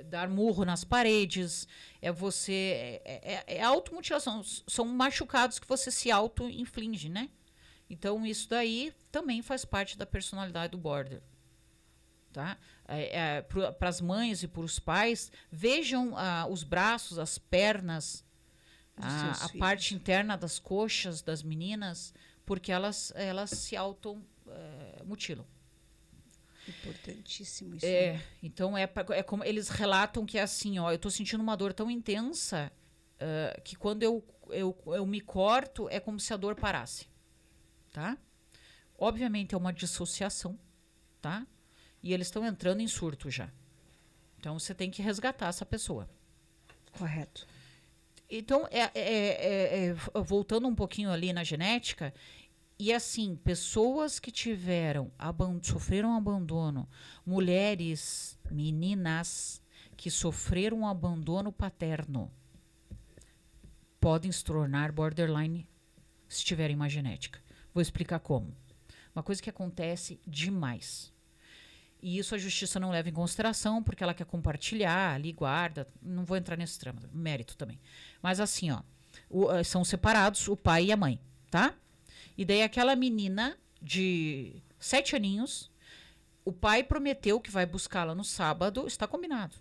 dar murro nas paredes, é você... É automutilação. São machucados que você se auto-inflige, né? Então, isso daí também faz parte da personalidade do border. Tá? Para as mães e para os pais, vejam os braços, as pernas, a parte interna das coxas das meninas, porque elas se auto-mutilam. Importantíssimo isso. Então, é como eles relatam que é assim, eu estou sentindo uma dor tão intensa que quando eu me corto, é como se a dor parasse. Tá? Obviamente, é uma dissociação, tá? E eles estão entrando em surto já. Então, você tem que resgatar essa pessoa. Correto. Então, voltando um pouquinho ali na genética, e assim, pessoas que sofreram abandono, mulheres, meninas que sofreram abandono paterno, podem se tornar borderline se tiverem má genética. Vou explicar como. Uma coisa que acontece demais. E isso a justiça não leva em consideração, porque ela quer compartilhar, ali guarda. Não vou entrar nesse trama, mérito também. Mas assim, ó, são separados o pai e a mãe, tá? E daí aquela menina de 7 aninhos, o pai prometeu que vai buscá-la no sábado, está combinado.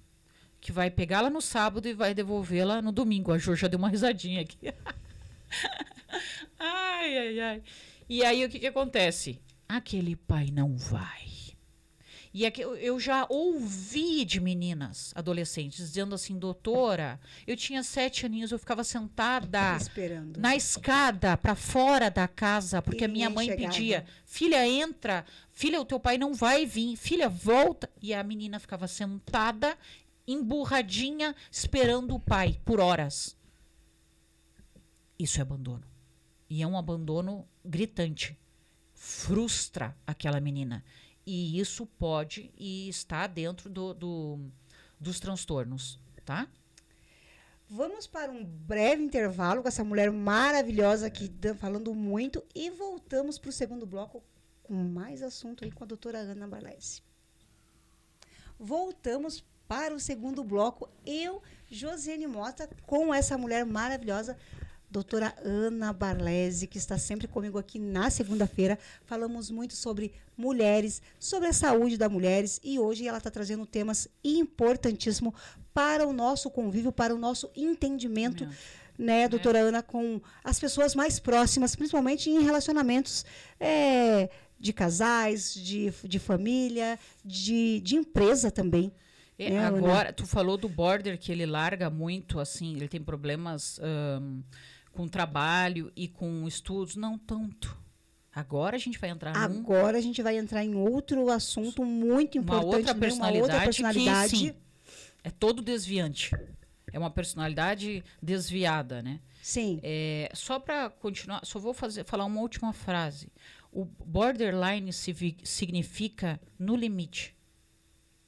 Que vai pegá-la no sábado e vai devolvê-la no domingo. A Jo já deu uma risadinha aqui. Ai, ai, ai. E aí o que acontece? Aquele pai não vai. E eu já ouvi de meninas, adolescentes, dizendo assim, doutora, eu tinha 7 aninhos, eu ficava sentada esperando na escada para fora da casa, porque a minha mãe pedia, filha, entra, filha, o teu pai não vai vir, filha, volta. E a menina ficava sentada, emburradinha, esperando o pai por horas. Isso é abandono. E é um abandono gritante. Frustra aquela menina. E isso pode e está dentro dos transtornos, tá? Vamos para um breve intervalo com essa mulher maravilhosa aqui falando muito e voltamos para o segundo bloco com mais assunto aí com a doutora Ana Barlesi. Voltamos para o segundo bloco, eu, Josiane Mota, com essa mulher maravilhosa, doutora Ana Barlesi, que está sempre comigo aqui na segunda-feira. Falamos muito sobre mulheres, sobre a saúde das mulheres, e hoje ela está trazendo temas importantíssimos para o nosso convívio, para o nosso entendimento, né, doutora Ana, com as pessoas mais próximas, principalmente em relacionamentos de casais, de família, de empresa também. Agora, tu falou do border, que ele larga muito, assim, ele tem problemas com trabalho e com estudos, não tanto. Agora a gente vai entrar Agora a gente vai entrar em outro assunto muito importante. Uma outra personalidade, que, sim, é todo desviante. É uma personalidade desviada, né? Sim. Só para continuar, só vou falar uma última frase. O borderline significa no limite.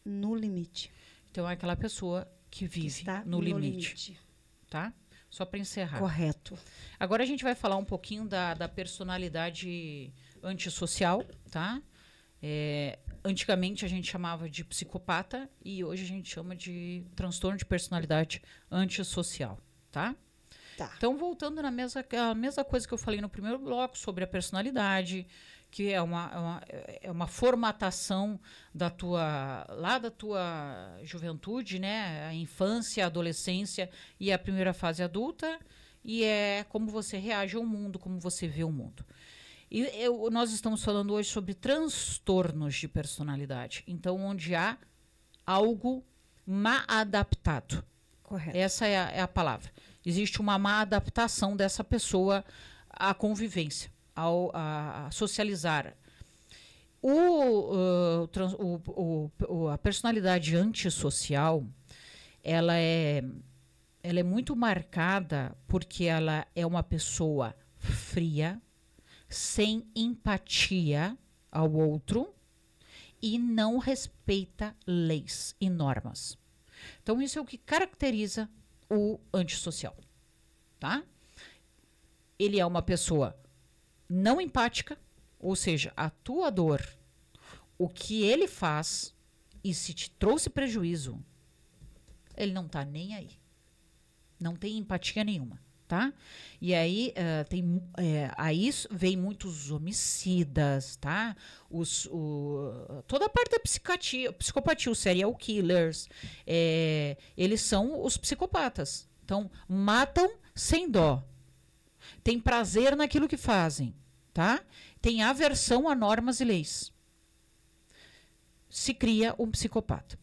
No limite. Então é aquela pessoa que vive no limite. Tá? Só para encerrar. Correto. Agora a gente vai falar um pouquinho da personalidade antissocial, tá? Antigamente a gente chamava de psicopata e hoje a gente chama de transtorno de personalidade antissocial, tá? Tá. Então, voltando a mesma coisa que eu falei no primeiro bloco sobre a personalidade, que é uma formatação da tua juventude, né? A infância, a adolescência e a primeira fase adulta, e é como você reage ao mundo, como você vê o mundo. E nós estamos falando hoje sobre transtornos de personalidade. Então, onde há algo mal adaptado. Correto. Essa é a palavra. Existe uma má adaptação dessa pessoa à convivência, a socializar. A personalidade antissocial, ela é muito marcada porque ela é uma pessoa fria, sem empatia ao outro e não respeita leis e normas. Então, isso é o que caracteriza o antissocial, tá? Ele é uma pessoa não empática, ou seja, a tua dor, o que ele faz, e se te trouxe prejuízo, ele não tá nem aí. Não tem empatia nenhuma, tá? E aí, aí vem muitos homicidas, tá? Toda a parte da psicopatia, os serial killers, eles são os psicopatas. Então, matam sem dó. Tem prazer naquilo que fazem, tá? Tem aversão a normas e leis. Se cria um psicopata.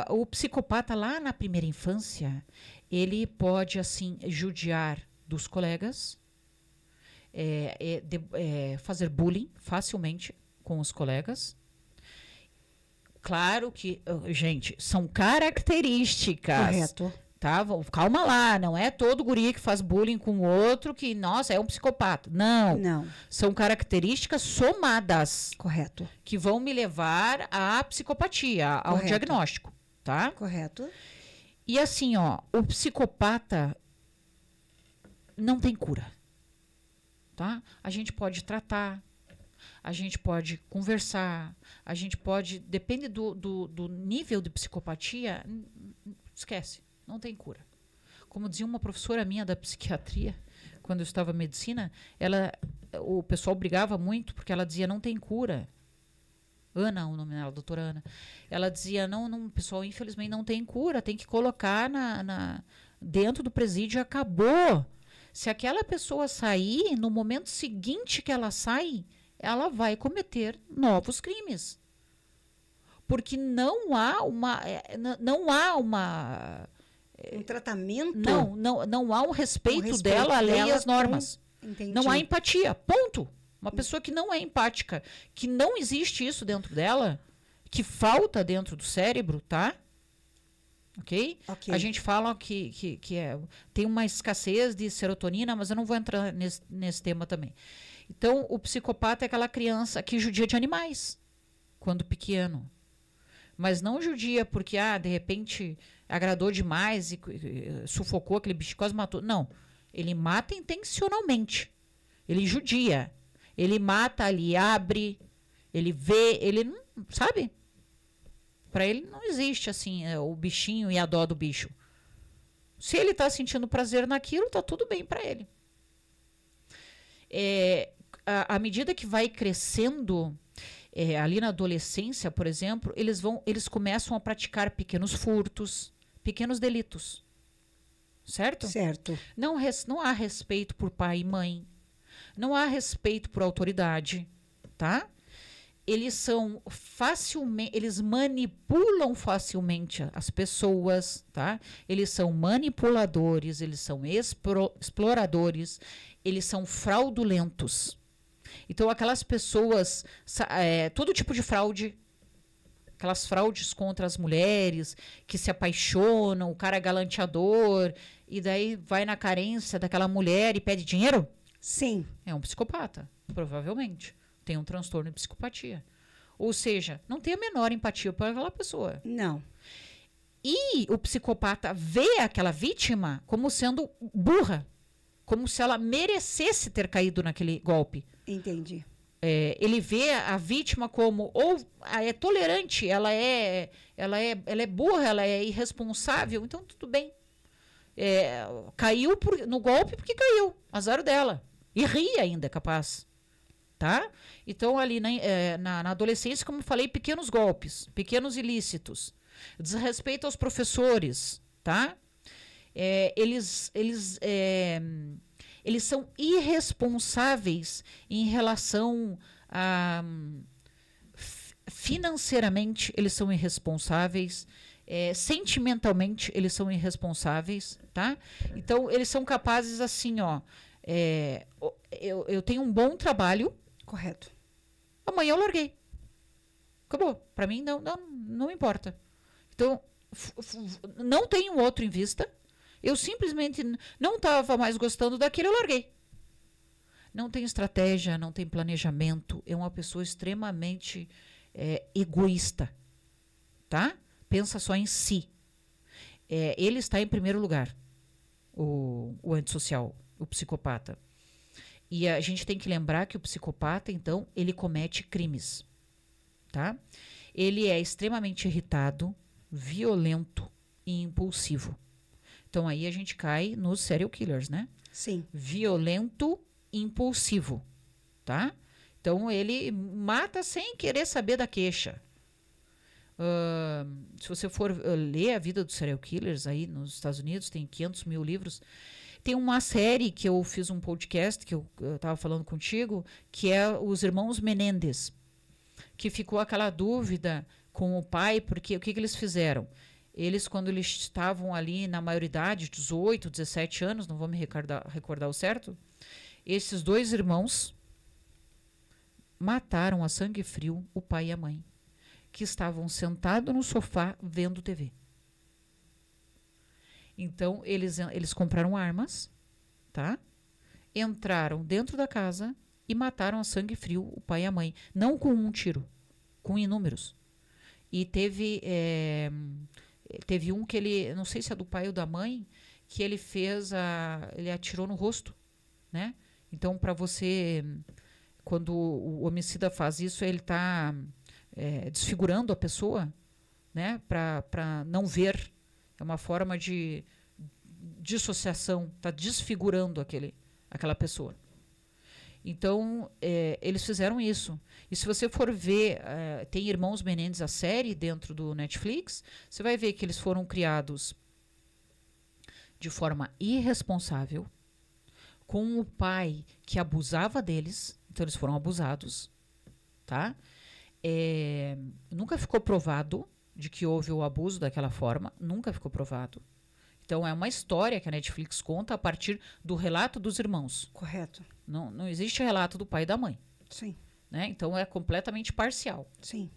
O psicopata, lá na primeira infância, ele pode, assim, judiar dos colegas, fazer bullying facilmente com os colegas. Claro que, gente, são características. Correto. Tá? Calma lá, não é todo guri que faz bullying com o outro que, nossa, é um psicopata. Não. Não. São características somadas. Correto. Que vão me levar à psicopatia, a um diagnóstico, tá? Correto. E assim, ó, o psicopata não tem cura, tá? A gente pode tratar, a gente pode conversar, a gente pode, depende do nível de psicopatia, esquece, não tem cura. Como dizia uma professora minha da psiquiatria, quando eu estava em medicina, o pessoal brigava muito porque ela dizia, não tem cura. Ana, o nome dela, doutora Ana. Ela dizia, não, pessoal, infelizmente não tem cura, tem que colocar dentro do presídio e acabou. Se aquela pessoa sair, no momento seguinte que ela sai, ela vai cometer novos crimes. Porque não há um tratamento. Não há um respeito dela além às normas. Entendi. Não há empatia. Ponto. Uma pessoa que não é empática, que não existe isso dentro dela, que falta dentro do cérebro, tá? Ok? A gente fala que tem uma escassez de serotonina, mas eu não vou entrar nesse tema também. Então, o psicopata é aquela criança que judia de animais, quando pequeno. Mas não judia porque, de repente, agradou demais e sufocou aquele bicho, quase matou. Não. Ele mata intencionalmente. Ele judia. Ele mata, ele abre, ele vê, ele não, sabe? Para ele não existe assim o bichinho e a dó do bicho. Se ele está sentindo prazer naquilo, tá tudo bem para ele. À medida que vai crescendo, ali na adolescência, por exemplo, eles começam a praticar pequenos furtos, pequenos delitos. Certo? Certo. Não há respeito por pai e mãe. Não há respeito por autoridade, tá? Eles manipulam facilmente as pessoas, tá? Eles são manipuladores, eles são exploradores, eles são fraudulentos. Então, aquelas pessoas, todo tipo de fraude, aquelas fraudes contra as mulheres que se apaixonam, o cara é galanteador, e daí vai na carência daquela mulher e pede dinheiro? Sim. É um psicopata, provavelmente. Tem um transtorno de psicopatia. Ou seja, não tem a menor empatia por aquela pessoa. Não. E o psicopata vê aquela vítima como sendo burra. Como se ela merecesse ter caído naquele golpe. Entendi. Ele vê a vítima como é tolerante, ela é burra, ela é irresponsável, então tudo bem. Caiu no golpe porque caiu. Azar dela. E ri ainda, capaz. Tá? Então, ali na adolescência, como eu falei, pequenos golpes, pequenos ilícitos. Desrespeito aos professores. Tá? Eles são irresponsáveis em relação a... financeiramente, eles são irresponsáveis. Sentimentalmente, eles são irresponsáveis. Tá? Então, eles são capazes assim, ó... eu tenho um bom trabalho. Correto. Amanhã eu larguei. Acabou. Para mim, não importa. Então, não tenho outro em vista. Eu simplesmente não estava mais gostando daquilo, eu larguei. Não tem estratégia, não tem planejamento. É uma pessoa extremamente egoísta. Tá? Pensa só em si. Ele está em primeiro lugar, o antissocial, o psicopata. E a gente tem que lembrar que o psicopata, então, ele comete crimes. Tá? Ele é extremamente irritado, violento e impulsivo. Então, aí a gente cai nos serial killers, né? Sim. Violento, impulsivo, tá? Então, ele mata sem querer saber da queixa. Se você for ler a vida dos serial killers aí nos Estados Unidos, tem 500 mil livros. Tem uma série que eu fiz um podcast, que eu estava falando contigo, que é Os Irmãos Menendez, que ficou aquela dúvida com o pai, porque o que eles fizeram? Eles, quando eles estavam ali na maioridade, 18, 17 anos, não vou me recordar o certo, esses dois irmãos mataram a sangue frio o pai e a mãe, que estavam sentados no sofá vendo TV. Então, eles compraram armas, tá? Entraram dentro da casa e mataram a sangue frio o pai e a mãe. Não com um tiro, com inúmeros. E teve um que ele, não sei se é do pai ou da mãe, que ele ele atirou no rosto, né? Então, para você, quando o homicida faz isso, ele está desfigurando a pessoa, né? Para não ver. É uma forma de dissociação, está desfigurando aquela pessoa. Então, eles fizeram isso. E se você for ver, tem Irmãos Menendez, a série dentro do Netflix, você vai ver que eles foram criados de forma irresponsável, com o pai que abusava deles, então eles foram abusados, tá? Nunca ficou provado de que houve o abuso daquela forma, nunca ficou provado. Então, é uma história que a Netflix conta a partir do relato dos irmãos. Correto. Não existe relato do pai e da mãe. Sim. Né? Então, é completamente parcial. Sim.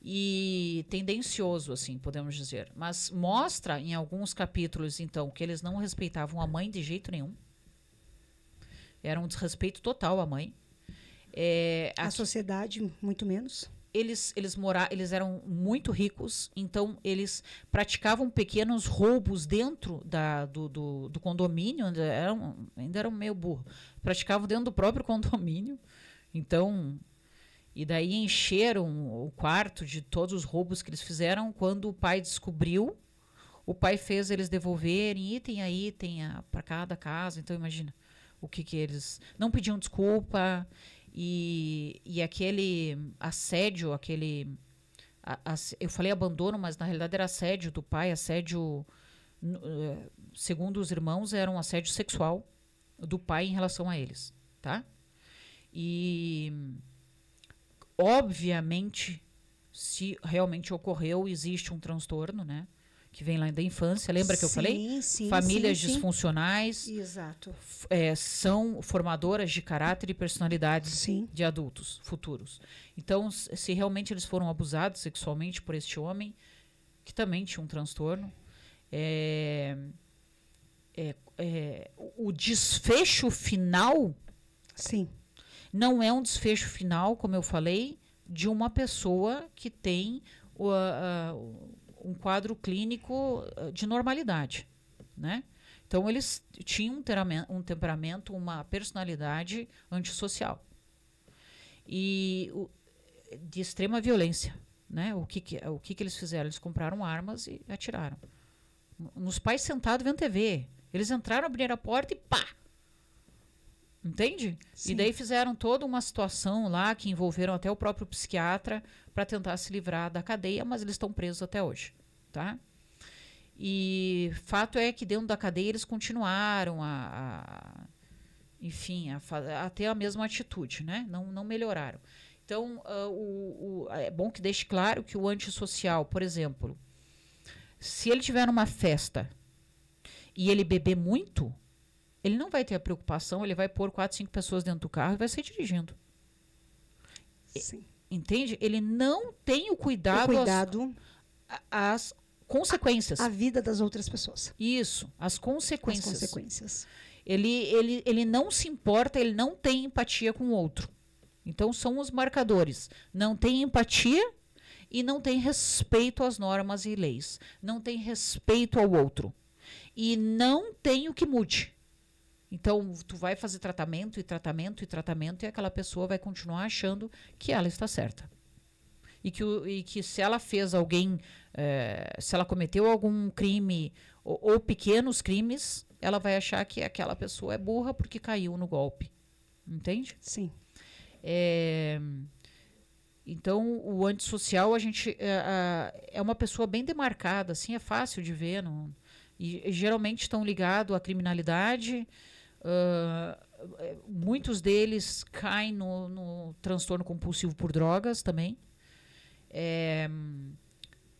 E tendencioso, assim, podemos dizer. Mas mostra em alguns capítulos, então, que eles não respeitavam a mãe de jeito nenhum. Era um desrespeito total à mãe. A sociedade, muito menos. Eles eram muito ricos, então eles praticavam pequenos roubos dentro do condomínio, ainda eram meio burro. Praticavam dentro do próprio condomínio. Então, e daí encheram o quarto de todos os roubos que eles fizeram. Quando o pai descobriu, o pai fez eles devolverem item a item para cada casa. Então, imagina o que eles... Não pediam desculpa. E aquele assédio, eu falei abandono, mas na realidade era assédio do pai, assédio, segundo os irmãos, era um assédio sexual do pai em relação a eles, tá? E, obviamente, se realmente ocorreu, existe um transtorno, né? Que vem lá da infância. Lembra que eu falei? Sim, famílias sim, disfuncionais. Exato. São formadoras de caráter e personalidade Sim. de adultos futuros. Então, se realmente eles foram abusados sexualmente por este homem, que também tinha um transtorno, o desfecho final... Sim. Não é um desfecho final, como eu falei, de uma pessoa que tem um quadro clínico de normalidade, né? Então, eles tinham um temperamento, uma personalidade antissocial. E de extrema violência, né? O que eles fizeram? Eles compraram armas e atiraram. Nos pais sentados vendo TV. Eles entraram, abriram a porta e pá! Entende? Sim. E daí fizeram toda uma situação lá que envolveram até o próprio psiquiatra para tentar se livrar da cadeia, mas eles estão presos até hoje, tá? E fato é que dentro da cadeia eles continuaram enfim, a ter a mesma atitude, né? Não melhoraram. Então, é bom que deixe claro que o antissocial, por exemplo, se ele tiver numa festa e ele beber muito, ele não vai ter a preocupação, ele vai pôr 4, 5 pessoas dentro do carro e vai sair dirigindo. Sim. Entende? Ele não tem o cuidado, às consequências. A vida das outras pessoas. Isso, as consequências. As consequências. Ele não se importa, ele não tem empatia com o outro. Então, são os marcadores. Não tem empatia e não tem respeito às normas e leis. Não tem respeito ao outro. E não tem o que mude. Então, tu vai fazer tratamento e aquela pessoa vai continuar achando que ela está certa. E que se ela fez se ela cometeu algum crime ou pequenos crimes, ela vai achar que aquela pessoa é burra porque caiu no golpe. Entende? Sim. Então, o antissocial, a gente é uma pessoa bem demarcada, assim, é fácil de ver. E geralmente estão ligados à criminalidade. Muitos deles caem no transtorno compulsivo por drogas também.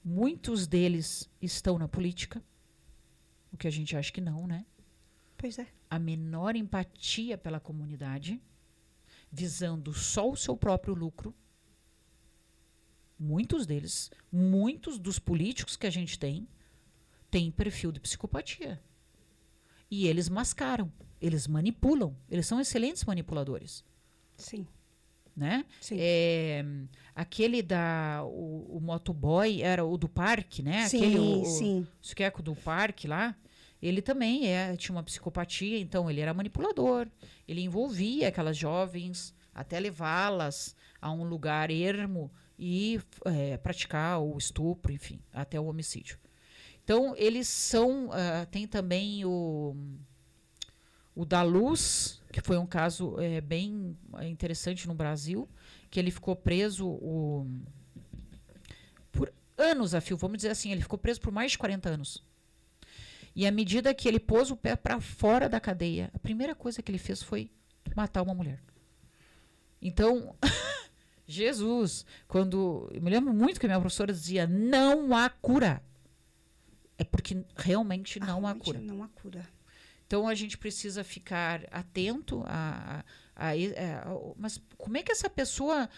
Muitos deles estão na política, o que a gente acha que não, né? Pois é. A menor empatia pela comunidade, visando só o seu próprio lucro. Muitos deles, muitos dos políticos que a gente tem têm perfil de psicopatia. E eles mascaram, eles manipulam, eles são excelentes manipuladores. Sim. Né? Sim. Aquele o motoboy era o do parque, né? Sim, Aquele, o suqueco do parque lá, ele também tinha uma psicopatia, então ele era manipulador. Ele envolvia aquelas jovens até levá-las a um lugar ermo e praticar o estupro, enfim, até o homicídio. Então, eles são... tem também o da Luz, que foi um caso bem interessante no Brasil, que ele ficou preso por anos a fio, vamos dizer assim, ele ficou preso por mais de 40 anos. E à medida que ele pôs o pé para fora da cadeia, a primeira coisa que ele fez foi matar uma mulher. Então, Jesus, eu me lembro muito que a minha professora dizia, não há cura. É porque realmente não há cura. Não há cura. Então, a gente precisa ficar atento mas como é que essa pessoa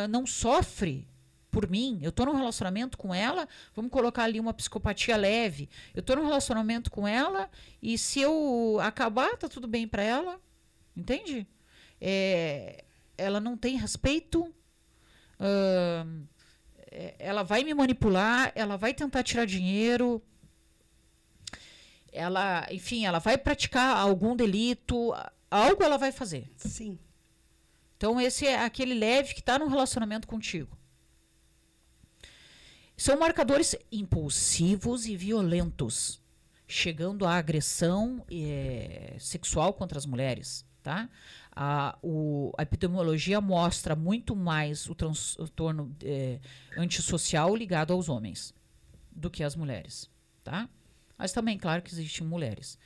não sofre por mim? Eu estou num relacionamento com ela, vamos colocar ali uma psicopatia leve. Eu estou num relacionamento com ela e se eu acabar, tá tudo bem para ela. Entende? Ela não tem respeito, ela vai me manipular, ela vai tentar tirar dinheiro, enfim, ela vai praticar algum delito, algo ela vai fazer. Sim. Então, esse é aquele leve que está num relacionamento contigo. São marcadores impulsivos e violentos, chegando à agressão sexual contra as mulheres. Tá? A epidemiologia mostra muito mais o transtorno antissocial ligado aos homens do que às mulheres. Tá? Mas também, claro que existem mulheres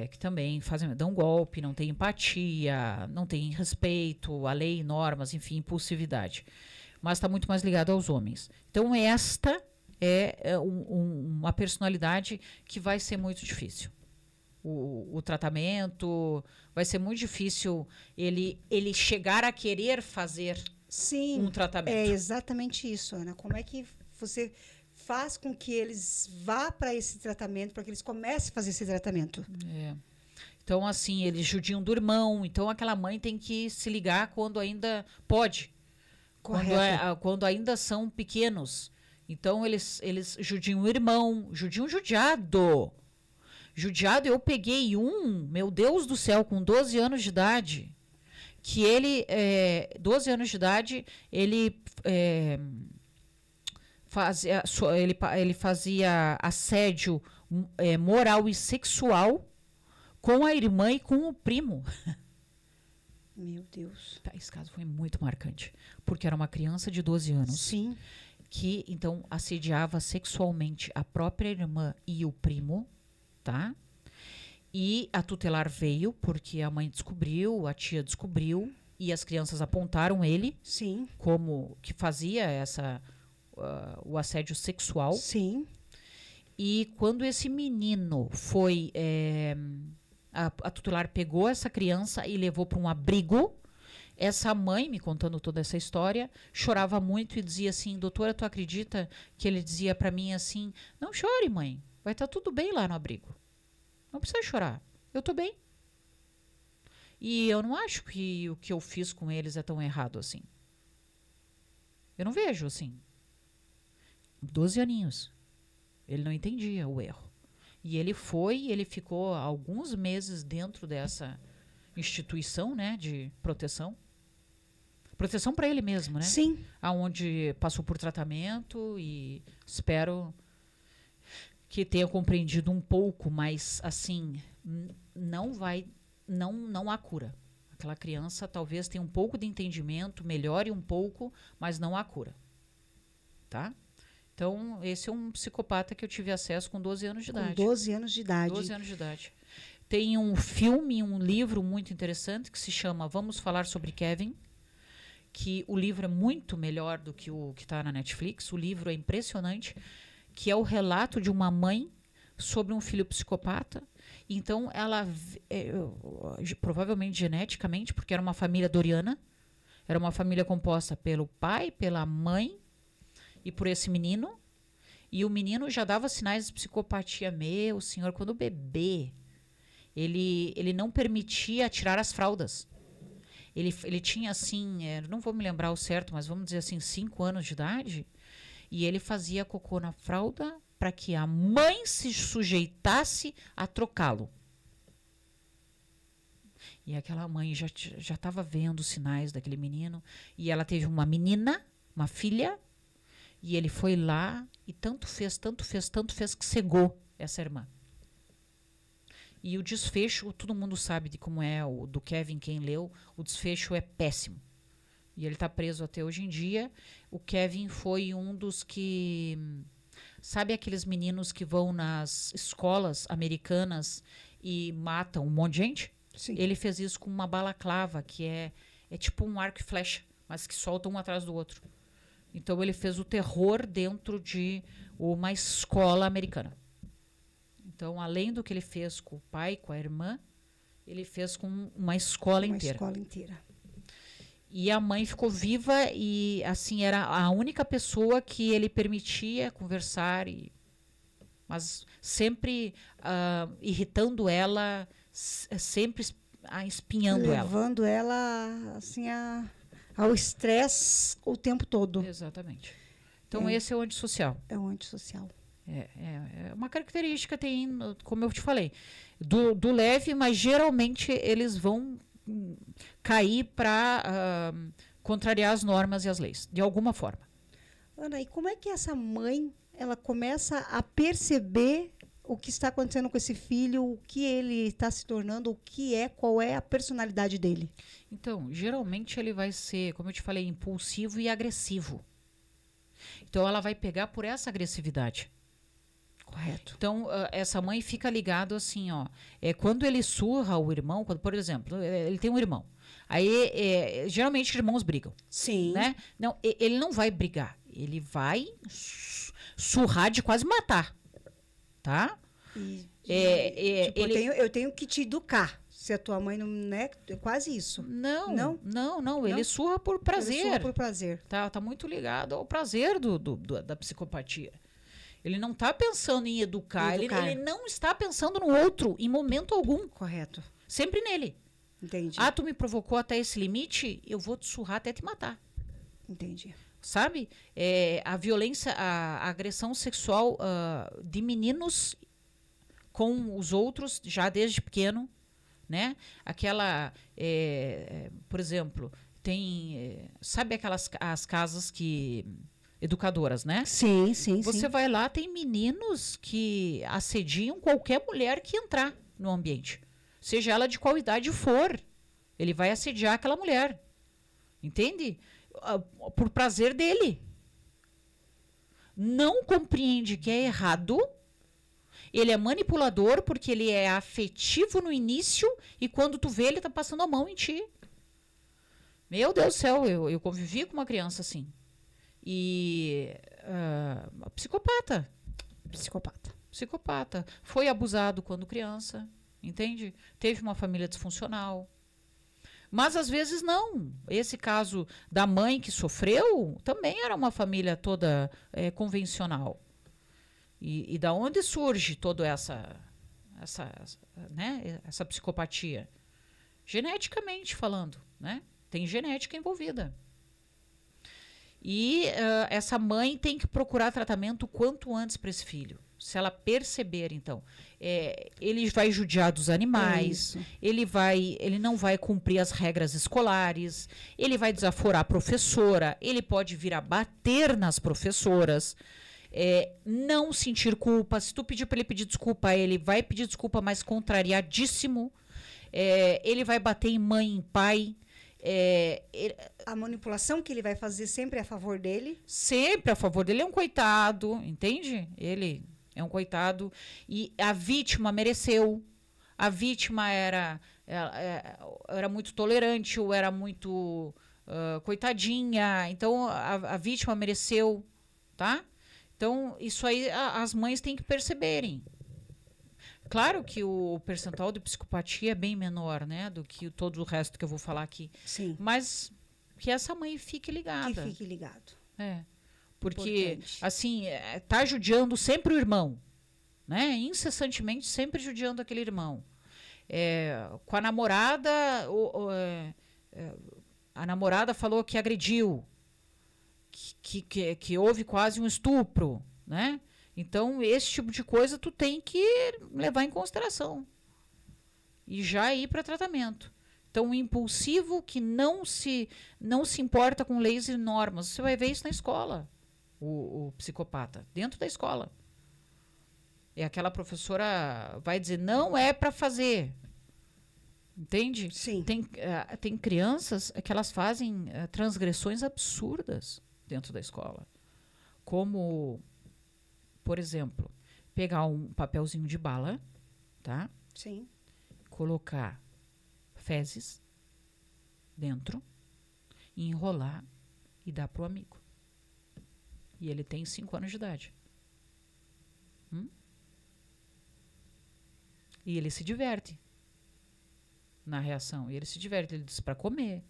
que também dão golpe, não têm empatia, não têm respeito à lei, normas, enfim, impulsividade. Mas está muito mais ligado aos homens. Então, esta é uma personalidade que vai ser muito difícil. O tratamento vai ser muito difícil ele chegar a querer fazer um tratamento. É exatamente isso, Ana. Como é que você faz com que eles vá para esse tratamento, para que eles comecem a fazer esse tratamento? Então, assim, eles judiam do irmão. Então, aquela mãe tem que se ligar quando ainda pode. Quando ainda são pequenos. Então, eles judiam o irmão, judiam judiado. Judiado, eu peguei meu Deus do céu, com 12 anos de idade, que 12 anos de idade, ele fazia assédio moral e sexual com a irmã e com o primo. Meu Deus. Esse caso foi muito marcante, porque era uma criança de 12 anos. Sim. Que, então, assediava sexualmente a própria irmã e o primo, tá? E a tutelar veio, porque a mãe descobriu, a tia descobriu, e as crianças apontaram ele. Sim. Como que fazia o assédio sexual. Sim. E quando esse menino foi... a tutelar pegou essa criança e levou para um abrigo. Essa mãe, me contando toda essa história, chorava muito e dizia assim, doutora, tu acredita que ele dizia para mim assim, não chore, mãe, vai estar tudo bem lá no abrigo. Não precisa chorar, eu tô bem. E eu não acho que o que eu fiz com eles é tão errado assim. Eu não vejo assim. 12 aninhos. Ele não entendia o erro. E ele ficou alguns meses dentro dessa instituição, né, de proteção. Proteção para ele mesmo, né? Sim. Aonde passou por tratamento e espero que tenha compreendido um pouco, mas assim, não há cura. Aquela criança talvez tenha um pouco de entendimento, melhore um pouco, mas não há cura. Tá? Então, esse é um psicopata que eu tive acesso com 12 anos de idade. Com 12 anos de idade. 12 anos de idade. Tem um filme, um livro muito interessante que se chama Vamos Falar sobre Kevin, que o livro é muito melhor do que o que está na Netflix. O livro é impressionante, que é o relato de uma mãe sobre um filho psicopata. Então, ela, provavelmente geneticamente, porque era uma família doriana, era uma família composta pelo pai, pela mãe e por esse menino. E o menino já dava sinais de psicopatia. Meu senhor, quando o bebê, ele não permitia tirar as fraldas. Ele tinha, assim, não vou me lembrar o certo, mas vamos dizer assim, 5 anos de idade. E ele fazia cocô na fralda para que a mãe se sujeitasse a trocá-lo. E aquela mãe já estava vendo os sinais daquele menino. E ela teve uma menina, uma filha. E ele foi lá e tanto fez que cegou essa irmã. E o desfecho, todo mundo sabe de como é o do Kevin, quem leu, o desfecho é péssimo. E ele está preso até hoje em dia. O Kevin foi um dos que... Sabe aqueles meninos que vão nas escolas americanas e matam um monte de gente? Sim. Ele fez isso com uma balaclava, que é tipo um arco e flecha, mas que solta um atrás do outro. Então ele fez o terror dentro de uma escola americana. Então, além do que ele fez com o pai, com a irmã, ele fez com uma escola inteira. Uma escola inteira. E a mãe ficou viva e, assim, era a única pessoa que ele permitia conversar, mas sempre irritando ela, sempre espinhando ela. Levando ela, assim, ao estresse o tempo todo. Exatamente. Então, esse é o antissocial. É um antissocial. É uma característica, tem, como eu te falei, do leve, mas geralmente eles vão cair para contrariar as normas e as leis, de alguma forma. Ana, e como é que essa mãe ela começa a perceber o que está acontecendo com esse filho, o que ele está se tornando, qual é a personalidade dele? Então, geralmente ele vai ser, como eu te falei, impulsivo e agressivo. Então, ela vai pegar por essa agressividade. Correto. Então, essa mãe fica ligado assim, ó. Quando ele surra o irmão, por exemplo, ele tem um irmão. Aí, geralmente, irmãos brigam. Sim. Né? Não, ele não vai brigar. Ele vai surrar de quase matar. Tá? Eu tenho que te educar. Se a tua mãe não é quase isso. Não. Ele surra por prazer. Ele surra por prazer. Tá muito ligado ao prazer da psicopatia. Ele não está pensando em educar. Ele não está pensando no outro em momento algum. Correto. Sempre nele. Entendi. Tu me provocou até esse limite, eu vou te surrar até te matar. Entendi. Sabe? A violência, a agressão sexual de meninos com os outros, já desde pequeno, né? Aquela, por exemplo, tem... sabe aquelas as casas que... educadoras, né? Sim. Você vai lá, tem meninos que assediam qualquer mulher que entrar no ambiente. Seja ela de qual idade for. Ele vai assediar aquela mulher. Entende? Por prazer dele. Não compreende que é errado. Ele é manipulador porque ele é afetivo no início e quando tu vê, ele tá passando a mão em ti. Meu Deus do céu, eu convivi com uma criança assim. E psicopata. Foi abusado quando criança, entende? Teve uma família disfuncional. Mas às vezes não. Esse caso da mãe que sofreu também era uma família toda convencional. E da onde surge toda essa psicopatia? Geneticamente falando, né? Tem genética envolvida. E essa mãe tem que procurar tratamento o quanto antes para esse filho. Se ela perceber, então, ele vai judiar dos animais, ele não vai cumprir as regras escolares, ele vai desaforar a professora, ele pode vir a bater nas professoras, não sentir culpa. Se tu pedir para ele pedir desculpa, ele vai pedir desculpa, mas contrariadíssimo. Ele vai bater em mãe, em pai. A manipulação que ele vai fazer sempre é a favor dele? Sempre a favor dele. Ele é um coitado, entende? Ele é um coitado. E a vítima mereceu. A vítima era muito tolerante ou era muito coitadinha. Então, a vítima mereceu, tá? Então, isso aí as mães têm que perceberem. Claro que o percentual de psicopatia é bem menor, né, do que todo o resto que eu vou falar aqui. Sim. Mas que essa mãe fique ligada. Que fique ligado. Porque, Importante. assim, tá judiando sempre o irmão, né? Incessantemente, sempre judiando aquele irmão. Com a namorada, a namorada falou que agrediu, que houve quase um estupro, né? Então, esse tipo de coisa tu tem que levar em consideração e já ir para tratamento. Então, o impulsivo que não se importa com leis e normas, você vai ver isso na escola, o psicopata, dentro da escola. E aquela professora vai dizer, não é para fazer. Entende? Sim. Tem crianças que elas fazem transgressões absurdas dentro da escola. Como, por exemplo, pegar um papelzinho de bala, tá? Sim. Colocar fezes dentro, enrolar e dar pro amigo. E ele tem 5 anos de idade. E ele se diverte na reação. E ele se diverte, ele diz para comer.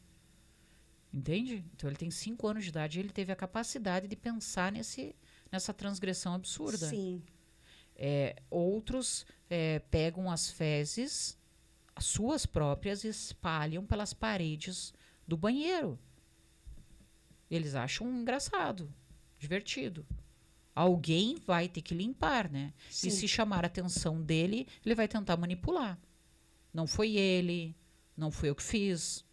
Entende? Então ele tem 5 anos de idade e ele teve a capacidade de pensar nessa transgressão absurda. Sim. Outros pegam as fezes, as suas próprias, e espalham pelas paredes do banheiro. Eles acham engraçado, divertido. Alguém vai ter que limpar, né? Sim. E se chamar a atenção dele, ele vai tentar manipular. Não foi ele, não foi eu que fiz.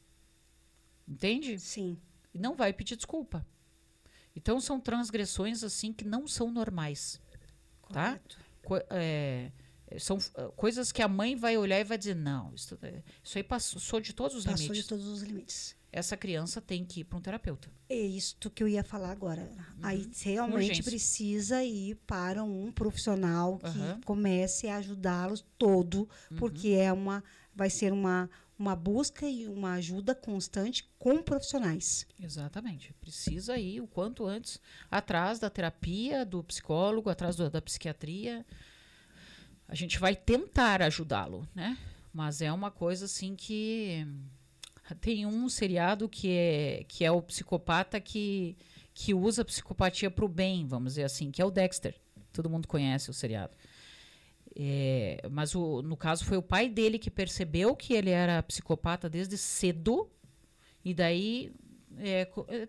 Entende? Sim. E não vai pedir desculpa. Então, são transgressões assim que não são normais. Correto. Tá? São coisas que a mãe vai olhar e vai dizer, não, isso aí passou de todos os limites. Passou de todos os limites. Essa criança tem que ir para um terapeuta. É isto que eu ia falar agora. Aí realmente Urgência. precisa ir para um profissional que Aham. comece a ajudá-los todo, porque vai ser uma busca e uma ajuda constante com profissionais. Exatamente. Precisa ir o quanto antes atrás da terapia, do psicólogo, atrás da psiquiatria. A gente vai tentar ajudá-lo, né? Mas é uma coisa assim que... Tem um seriado que é o psicopata que usa a psicopatia para o bem, vamos dizer assim, que é o Dexter. Todo mundo conhece o seriado. Mas no caso foi o pai dele que percebeu que ele era psicopata desde cedo. E daí é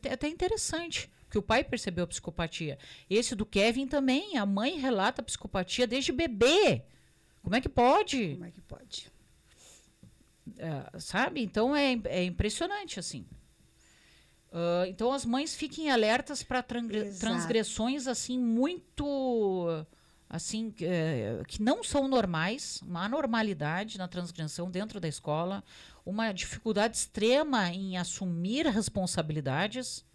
até interessante, que o pai percebeu a psicopatia. Esse do Kevin também, a mãe relata a psicopatia desde bebê. Como é que pode? Como é que pode? Sabe? Então é impressionante, assim. Então as mães fiquem alertas para transgressões assim muito assim que não são normais, uma anormalidade na transgressão dentro da escola, uma dificuldade extrema em assumir responsabilidades,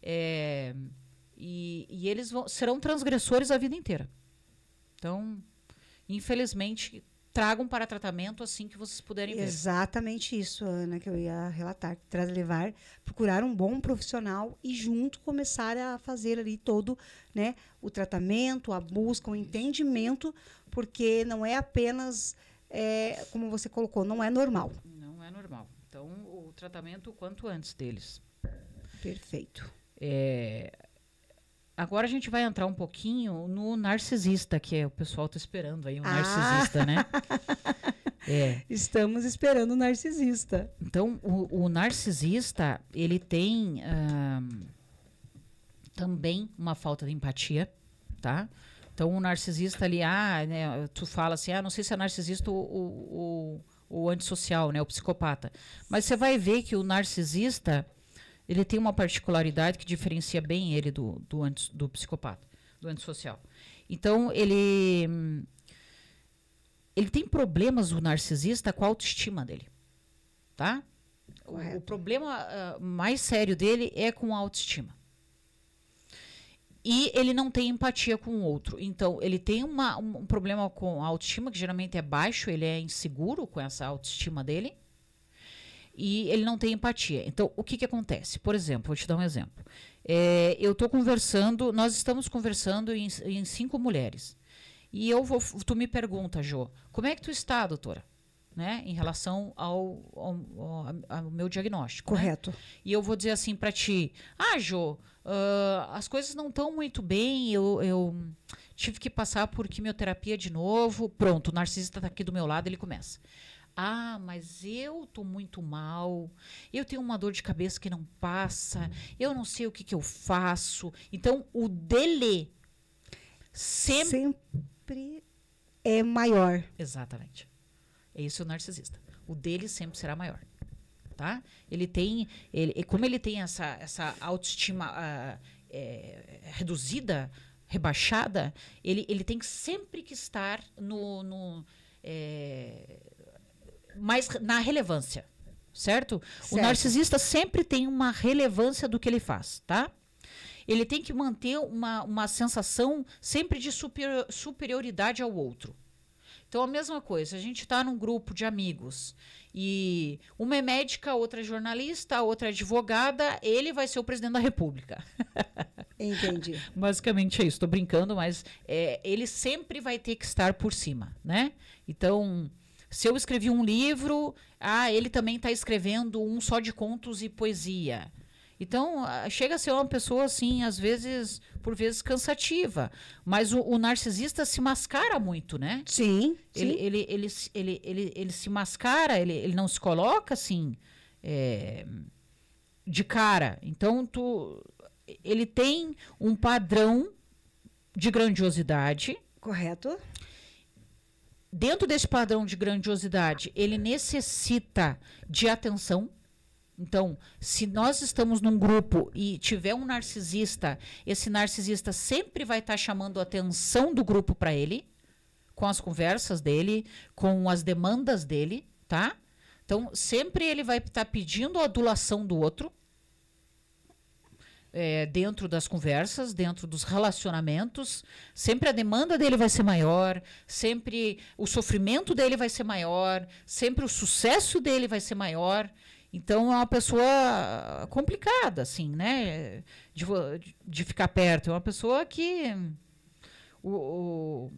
e eles serão transgressores a vida inteira. Então, infelizmente, tragam para tratamento assim que vocês puderem ver. Exatamente isso, Ana, que eu ia relatar. Procurar um bom profissional e junto começar a fazer ali todo, né, o tratamento, a busca, o entendimento, porque não é apenas, como você colocou, não é normal. Não é normal. Então, o tratamento o quanto antes deles. Perfeito. Agora a gente vai entrar um pouquinho no narcisista, que o pessoal está esperando aí, narcisista, né? Estamos esperando o narcisista. Então, o narcisista, ele tem também uma falta de empatia, tá? Então, o narcisista ali, né, tu fala assim, não sei se é narcisista ou antissocial, né, o psicopata. Mas você vai ver que o narcisista... Ele tem uma particularidade que diferencia bem ele do psicopata, do antissocial. Então, ele tem problemas, o narcisista, com a autoestima dele. Tá? O problema mais sério dele é com a autoestima. E ele não tem empatia com o outro. Então, ele tem um problema com a autoestima, que geralmente é baixo, ele é inseguro com essa autoestima dele. E ele não tem empatia. Então, o que acontece? Por exemplo, vou te dar um exemplo. Nós estamos conversando em 5 mulheres. E tu me pergunta, Jô, como é que tu está, doutora? né, em relação ao meu diagnóstico. Correto. Né? E eu vou dizer assim para ti, Jô, as coisas não estão muito bem, eu tive que passar por quimioterapia de novo. Pronto, o narcisista está aqui do meu lado, ele começa. Mas eu tô muito mal, eu tenho uma dor de cabeça que não passa, eu não sei o que eu faço. Então, o dele sempre é maior. Exatamente. Esse é o narcisista. O dele sempre será maior. Tá? Como ele tem essa autoestima reduzida, rebaixada, ele tem sempre que estar mais na relevância, certo? O narcisista sempre tem uma relevância do que ele faz, tá? Ele tem que manter uma sensação sempre de superioridade ao outro. Então, a mesma coisa, a gente está num grupo de amigos e uma é médica, outra é jornalista, outra é advogada, ele vai ser o presidente da República. Entendi. Basicamente é isso, estou brincando, mas ele sempre vai ter que estar por cima, né? Então, se eu escrevi um livro, ele também está escrevendo um só de contos e poesia. Então, chega a ser uma pessoa, assim, às vezes, por vezes, cansativa. Mas o narcisista se mascara muito, né? Sim. Ele se mascara, ele não se coloca, assim, de cara. Então, ele tem um padrão de grandiosidade. Correto. Dentro desse padrão de grandiosidade, ele necessita de atenção. Então, se nós estamos num grupo e tiver um narcisista, esse narcisista sempre vai estar chamando a atenção do grupo para ele, com as conversas dele, com as demandas dele, tá? Então, sempre ele vai estar pedindo a adulação do outro, dentro das conversas, dentro dos relacionamentos. Sempre a demanda dele vai ser maior, sempre o sofrimento dele vai ser maior, sempre o sucesso dele vai ser maior. Então, é uma pessoa complicada, assim, né? De ficar perto. É uma pessoa que... O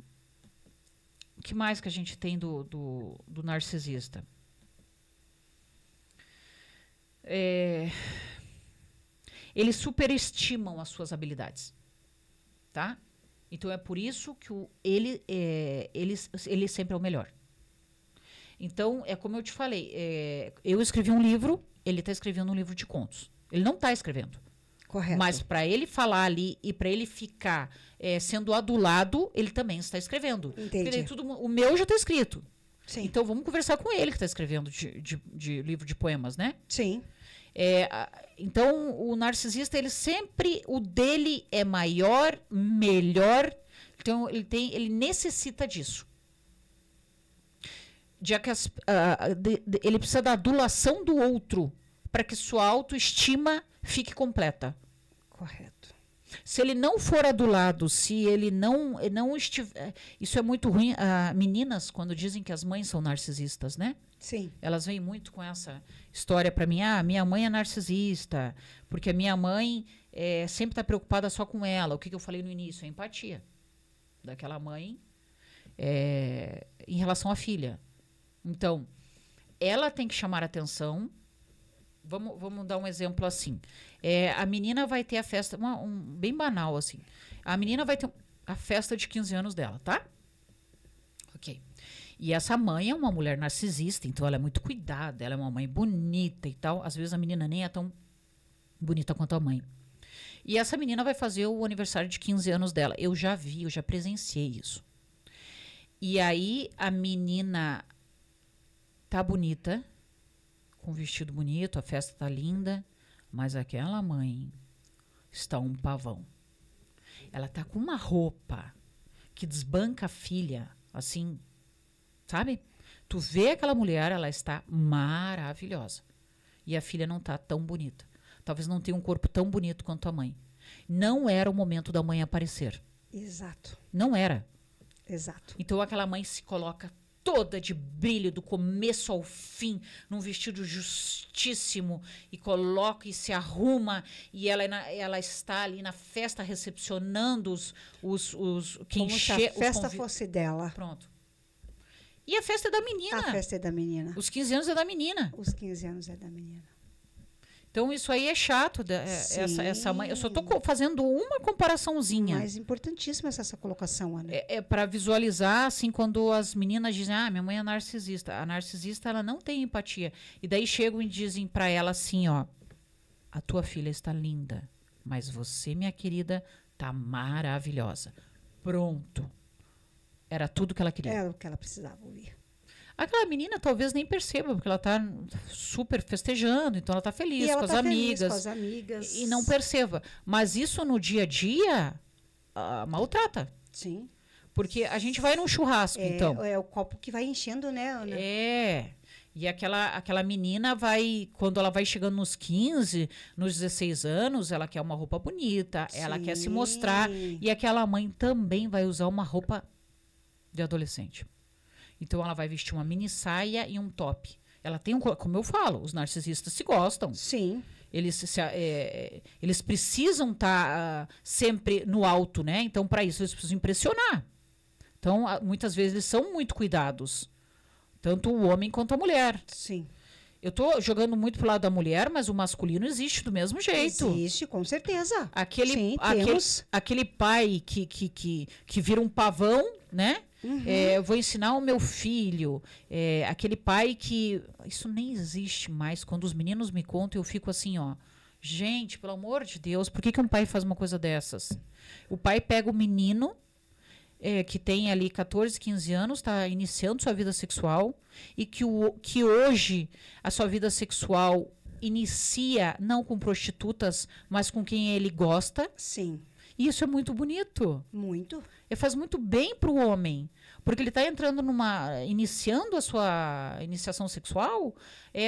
que mais que a gente tem do narcisista? Eles superestimam as suas habilidades. Tá? Então, é por isso que ele sempre é o melhor. Então, é como eu te falei, eu escrevi um livro, ele está escrevendo um livro de contos. Ele não está escrevendo. Correto. Mas para ele falar ali e para ele ficar sendo adulado, ele também está escrevendo. Entendi. O meu já está escrito. Sim. Então, vamos conversar com ele que está escrevendo de livro de poemas, né? Sim. Então, o narcisista, o dele é maior, melhor. Então, ele necessita disso. Já que ele precisa da adulação do outro para que sua autoestima fique completa. Correto. Se ele não for adulado, se ele não estiver... Isso é muito ruim. Meninas, quando dizem que as mães são narcisistas, né? Sim. Elas vêm muito com essa história para mim. Minha mãe é narcisista, porque a minha mãe sempre está preocupada só com ela. O que eu falei no início? A empatia daquela mãe em relação à filha. Então, ela tem que chamar atenção. Vamos dar um exemplo assim. A menina vai ter a festa, bem banal assim. A menina vai ter a festa de 15 anos dela, tá? Ok. E essa mãe é uma mulher narcisista, então ela é muito cuidada, ela é uma mãe bonita e tal. Às vezes a menina nem é tão bonita quanto a mãe. E essa menina vai fazer o aniversário de 15 anos dela. Eu já presenciei isso. E aí a menina tá bonita, com um vestido bonito, a festa tá linda, mas aquela mãe está um pavão. Ela tá com uma roupa que desbanca a filha, assim, sabe? Tu vê aquela mulher, ela está maravilhosa. E a filha não tá tão bonita. Talvez não tenha um corpo tão bonito quanto a mãe. Não era o momento da mãe aparecer. Exato. Não era. Exato. Então aquela mãe se coloca toda de brilho, do começo ao fim, num vestido justíssimo, e coloca e se arruma, e ela está ali na festa recepcionando quem como se a festa fosse dela. Pronto. E a festa é da menina. A festa é da menina. Os 15 anos é da menina. Os 15 anos é da menina. Então, isso aí é chato, essa mãe. Eu só estou fazendo uma comparaçãozinha. Mas importantíssima essa colocação, Ana. É para visualizar, assim, quando as meninas dizem, minha mãe é narcisista. A narcisista, ela não tem empatia. E daí chegam e dizem para ela assim, ó, a tua filha está linda, mas você, minha querida, tá maravilhosa. Pronto. Era tudo que ela queria. Era o que ela precisava ouvir. Aquela menina talvez nem perceba, porque ela tá super festejando, então ela tá feliz, com, as amigas, com as amigas. E não perceba. Mas isso no dia a dia maltrata. Sim. Porque a gente vai num churrasco, então. É o copo que vai enchendo, né, Ana? E aquela menina vai, quando ela vai chegando nos 15, nos 16 anos, ela quer uma roupa bonita, ela quer se mostrar. E aquela mãe também vai usar uma roupa de adolescente. Então, ela vai vestir uma mini saia e um top. Ela tem como eu falo, os narcisistas se gostam. Sim. Eles precisam estar sempre no alto, né? Então, para isso, eles precisam impressionar. Então, muitas vezes, eles são muito cuidados. Tanto o homem quanto a mulher. Sim. Eu tô jogando muito pro lado da mulher, mas o masculino existe do mesmo jeito. Existe, com certeza. Aquele pai que vira um pavão, né? Uhum. Eu vou ensinar o meu filho. Aquele pai que... Isso nem existe mais. Quando os meninos me contam, eu fico assim, ó. Gente, pelo amor de Deus, por que um pai faz uma coisa dessas? O pai pega o menino, que tem ali 14, 15 anos, está iniciando sua vida sexual, e que hoje a sua vida sexual inicia não com prostitutas, mas com quem ele gosta. Sim. E isso é muito bonito. Muito. Faz muito bem para o homem, porque ele está entrando iniciando a sua iniciação sexual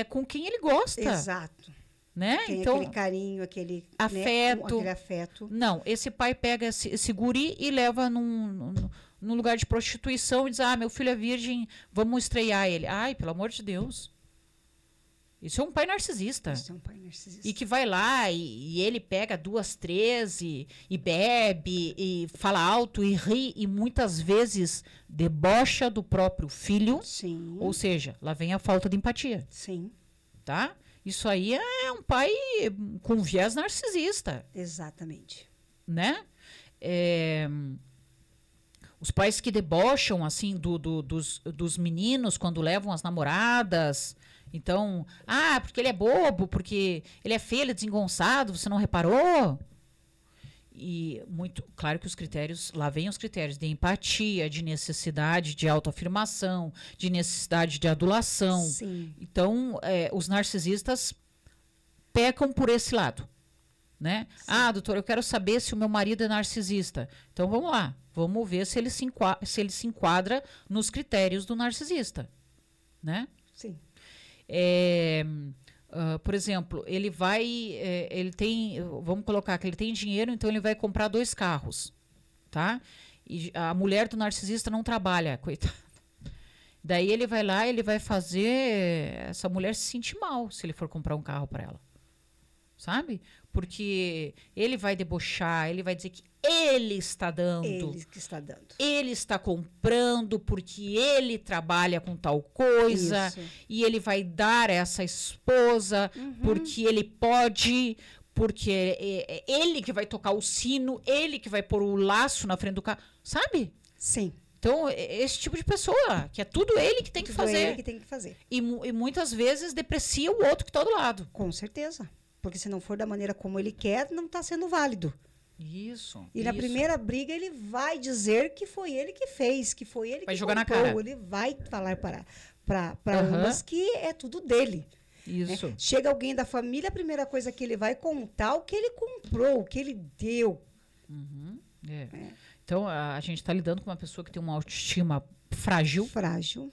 com quem ele gosta. Exato. Né? Tem então, aquele carinho, aquele afeto. Né, aquele afeto. Não, esse pai pega esse guri e leva num lugar de prostituição e diz, meu filho é virgem, vamos estrear ele. Ai, pelo amor de Deus. Isso é um pai narcisista. Isso é um pai narcisista. E que vai lá e ele pega 2, 3 e bebe e fala alto e ri e muitas vezes debocha do próprio filho. Sim. Ou seja, lá vem a falta de empatia. Sim. Tá? Isso aí é um pai com viés narcisista. Exatamente. Né? Os pais que debocham assim dos meninos quando levam as namoradas. Então, porque ele é bobo, porque ele é feio, ele é desengonçado, você não reparou? E claro que os critérios, lá vem os critérios de empatia, de necessidade de autoafirmação, de necessidade de adulação. Sim. Então, os narcisistas pecam por esse lado. Né? Doutor, eu quero saber se o meu marido é narcisista. Então, vamos lá. Vamos ver se ele se enquadra nos critérios do narcisista. Né? Sim. Por exemplo, ele tem, vamos colocar que ele tem dinheiro, então ele vai comprar 2 carros, tá? E a mulher do narcisista não trabalha, coitada. Daí ele vai lá, ele vai fazer essa mulher se sentir mal se ele for comprar um carro para ela, sabe? Porque ele vai debochar, ele vai dizer que ele está dando. Ele que está dando. Ele está comprando porque ele trabalha com tal coisa. Isso. E ele vai dar a essa esposa porque ele pode, porque é ele que vai tocar o sino, ele que vai pôr o laço na frente do carro. Sabe? Sim. Então, esse tipo de pessoa, que é tudo ele que tem que fazer. Ele que tem que fazer. E muitas vezes deprecia o outro que está do lado. Com certeza. Porque se não for da maneira como ele quer, não está sendo válido. Isso. E na primeira briga ele vai dizer que foi ele que fez, que foi ele vai que jogar comprou. Na cara. Ele vai falar para ambas que é tudo dele. Isso. Né? Chega alguém da família, a primeira coisa que ele vai contar o que ele comprou, o que ele deu. Então, a gente está lidando com uma pessoa que tem uma autoestima frágil. Frágil.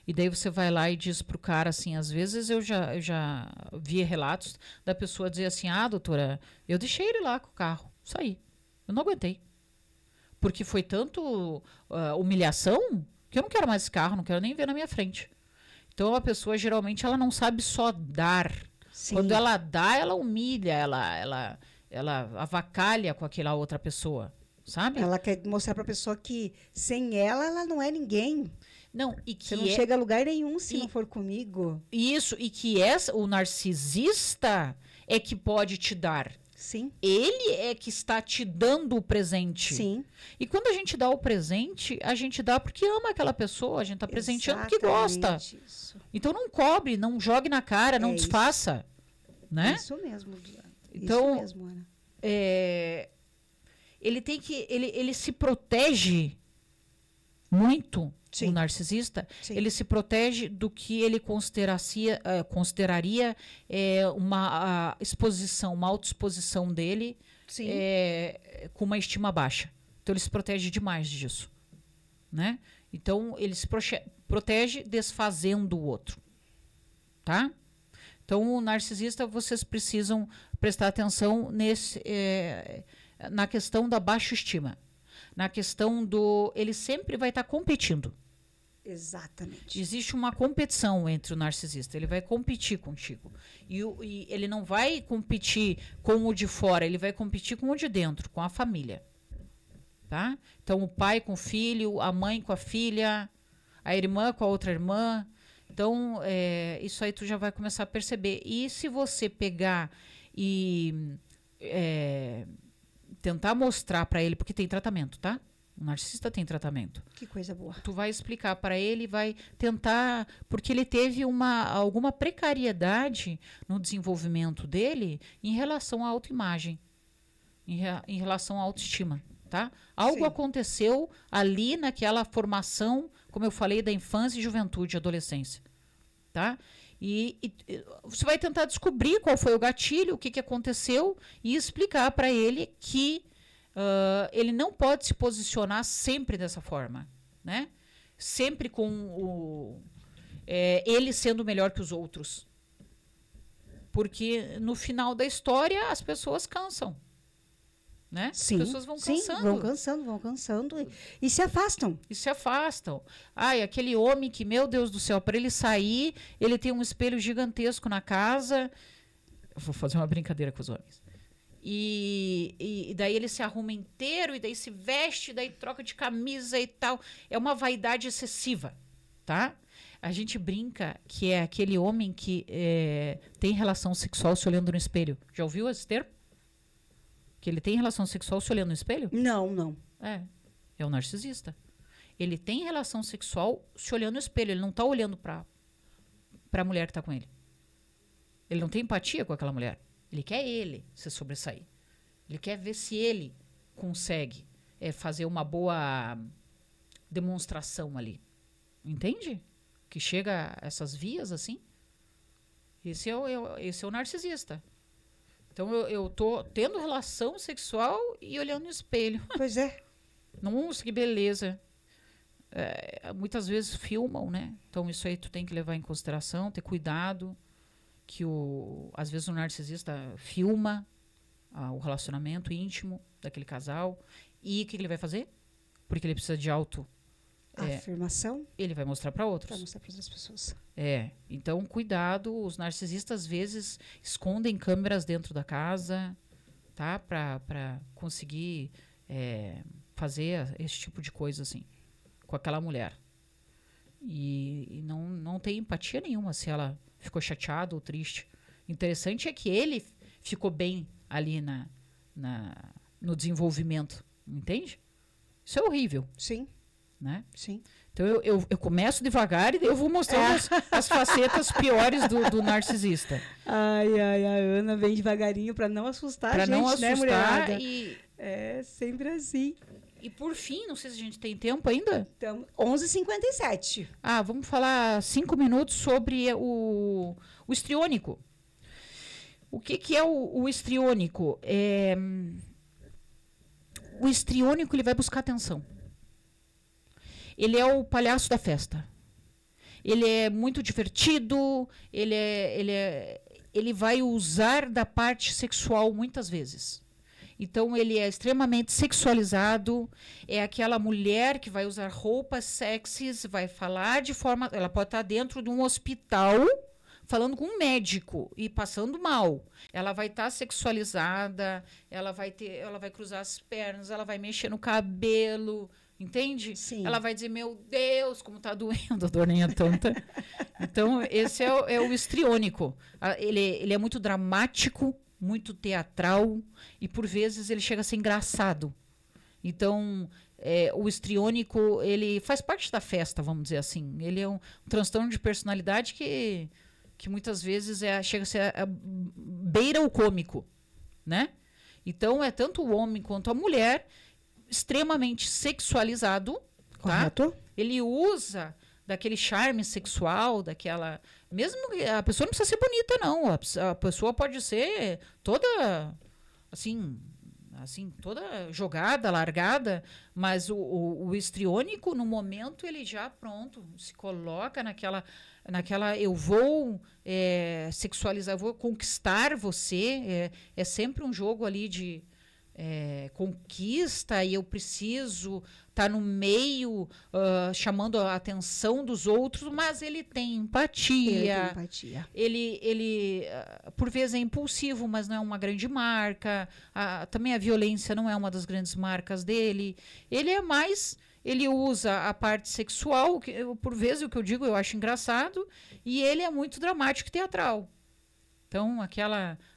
E daí você vai lá e diz pro cara assim, às vezes eu já vi relatos da pessoa dizer assim, doutora, eu deixei ele lá com o carro, saí. Eu não aguentei. Porque foi tanto humilhação que eu não quero mais esse carro, não quero nem ver na minha frente. Então a pessoa geralmente ela não sabe só dar. Sim. Quando ela dá, ela humilha, ela avacalha com aquela outra pessoa, sabe? Ela quer mostrar para a pessoa que sem ela não é ninguém. Não, e que Você não chega a lugar nenhum se não for comigo. Isso, e que o narcisista é que pode te dar. Sim. Ele é que está te dando o presente. Sim. E quando a gente dá o presente, a gente dá porque ama aquela pessoa, a gente está presenteando porque gosta. Isso. Então não cobre, não jogue na cara, não desfaça. Né? Isso mesmo, Diana. Então, isso mesmo, Ana. Ele se protege muito. Sim. O narcisista, Sim. ele se protege do que ele consideraria uma exposição, uma autoexposição dele com uma estima baixa. Então, ele se protege demais disso. Né? Então, ele se protege desfazendo o outro. Tá? Então, o narcisista, vocês precisam prestar atenção na questão da baixa estima. Na questão ele sempre vai estar competindo. Exatamente. Existe uma competição entre o narcisista. Ele vai competir contigo. E ele não vai competir com o de fora, ele vai competir com o de dentro, com a família. Tá? Então, o pai com o filho, a mãe com a filha, a irmã com a outra irmã. Então, isso aí tu já vai começar a perceber. E se você pegar e tentar mostrar para ele, porque tem tratamento, tá? O narcisista tem tratamento. Que coisa boa. Tu vai explicar para ele, vai tentar, porque ele teve alguma precariedade no desenvolvimento dele em relação à autoimagem, em relação à autoestima, tá? Algo aconteceu ali naquela formação, como eu falei, da infância e juventude, adolescência, tá? E você vai tentar descobrir qual foi o gatilho, o que aconteceu e explicar para ele que ele não pode se posicionar sempre dessa forma, né? Sempre com ele sendo melhor que os outros. Porque no final da história as pessoas cansam. Né? Sim, as pessoas vão cansando. Vão cansando e se afastam. E se afastam. Ai, aquele homem que, meu Deus do céu, para ele sair, ele tem um espelho gigantesco na casa. Eu vou fazer uma brincadeira com os homens. E daí ele se arruma inteiro, e daí se veste, daí troca de camisa e tal. É uma vaidade excessiva, tá? A gente brinca que é aquele homem que tem relação sexual se olhando no espelho. Já ouviu esse termo? Que ele tem relação sexual se olhando no espelho? Não. É o narcisista. Ele tem relação sexual se olhando no espelho. Ele não está olhando para a mulher que está com ele. Ele não tem empatia com aquela mulher. Ele quer se sobressair. Ele quer ver se ele consegue fazer uma boa demonstração ali. Entende? Que chega a essas vias assim. Esse é o narcisista. Então, eu tô tendo relação sexual e olhando no espelho. Pois é. Nossa, que beleza. Muitas vezes filmam, né? Então, isso aí tu tem que levar em consideração, ter cuidado. Que às vezes o narcisista filma o relacionamento íntimo daquele casal. E o que ele vai fazer? Porque ele precisa de afirmação. Ele vai mostrar para outros. Vai mostrar para outras pessoas. Então, cuidado. Os narcisistas, às vezes, escondem câmeras dentro da casa, tá? Para conseguir fazer esse tipo de coisa, assim, com aquela mulher. E não tem empatia nenhuma se ela ficou chateada ou triste. Interessante é que ele ficou bem ali no desenvolvimento. Entende? Isso é horrível. Sim. Né? Sim. Então eu começo devagar e daí eu vou mostrar as facetas piores do narcisista. Ai, a Ana vem devagarinho para não assustar a gente, não assustar, né, mulherada? E é sempre assim. E por fim, não sei se a gente tem tempo ainda. Então, 11h57. Vamos falar 5 minutos sobre o histriônico. O que é o histriônico? O histriônico, ele vai buscar atenção. Ele é o palhaço da festa. Ele é muito divertido, ele vai usar da parte sexual muitas vezes. Então, ele é extremamente sexualizado, é aquela mulher que vai usar roupas sexys, vai falar de forma... Ela pode estar dentro de um hospital, falando com um médico e passando mal. Ela vai estar sexualizada, ela vai cruzar as pernas, ela vai mexer no cabelo... Entende? Sim. Ela vai dizer, meu Deus, como tá doendo, a dor nem é tanta. Então, esse é o histriônico. Ele é muito dramático, muito teatral, e por vezes ele chega a ser engraçado. Então, o histriônico, ele faz parte da festa, vamos dizer assim. Ele é um transtorno de personalidade que muitas vezes chega a ser beira o cômico, né? Então, é tanto o homem quanto a mulher extremamente sexualizado, Correto. tá? Ele usa daquele charme sexual, daquela... Mesmo que a pessoa não precisa ser bonita, não. A pessoa pode ser toda, assim, toda jogada, largada, mas o histriônico, no momento, ele já, pronto, se coloca naquela eu vou sexualizar, eu vou conquistar você. É sempre um jogo ali de conquista, e eu preciso estar no meio, chamando a atenção dos outros, mas ele tem empatia. Ele por vezes é impulsivo, mas não é uma grande marca. Também a violência não é uma das grandes marcas dele. Ele é mais... Ele usa a parte sexual, por vezes o que eu digo eu acho engraçado, e ele é muito dramático e teatral. Então,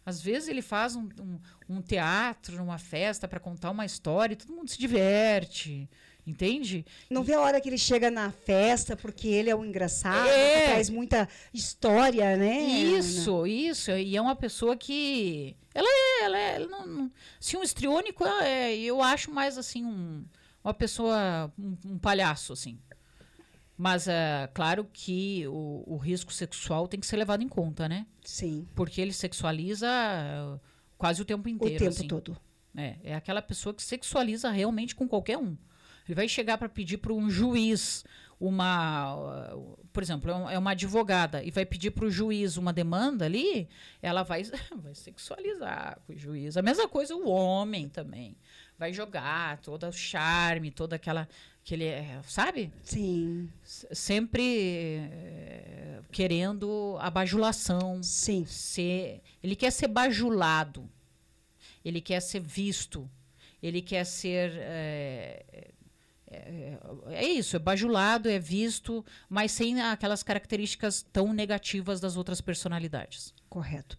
às vezes ele faz um teatro, uma festa para contar uma história e todo mundo se diverte, entende? Não vê a hora que ele chega na festa, porque ele é um engraçado, que traz muita história, né? Isso. E é uma pessoa que... Ela não, assim, um histriônico, eu acho mais assim uma pessoa, um palhaço, assim. Mas, claro que o risco sexual tem que ser levado em conta, né? Sim. Porque ele sexualiza quase o tempo inteiro. O tempo assim. todo. É aquela pessoa que sexualiza realmente com qualquer um. Ele vai chegar para pedir para um juiz por exemplo, é uma advogada e vai pedir para o juiz uma demanda ali, ela vai sexualizar com o juiz. A mesma coisa o homem também. Vai jogar todo o charme, toda aquele, sabe? Sim. Sempre querendo a bajulação. Sim. Ele quer ser bajulado. Ele quer ser visto. Ele quer ser... isso, é bajulado, é visto, mas sem aquelas características tão negativas das outras personalidades. Correto.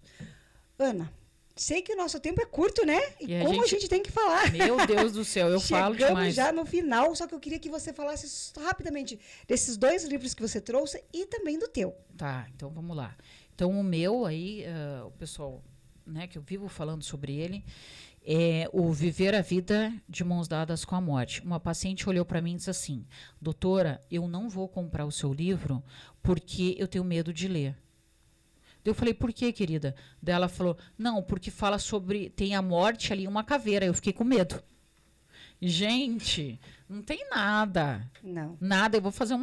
Ana, sei que o nosso tempo é curto, né? E como a gente tem que falar? Meu Deus do céu, eu falo demais. Chegamos já no final, só que eu queria que você falasse rapidamente desses 2 livros que você trouxe e também do teu. Tá, então vamos lá. Então o meu aí, o pessoal, né, que eu vivo falando sobre ele, é o Viver a Vida de Mãos Dadas com a Morte. Uma paciente olhou para mim e disse assim: doutora, eu não vou comprar o seu livro porque eu tenho medo de ler. Eu falei, por quê, querida? Daí ela falou, não, porque fala sobre... Tem a morte ali, uma caveira. Eu fiquei com medo. Gente, não tem nada. Não. Nada. Eu vou fazer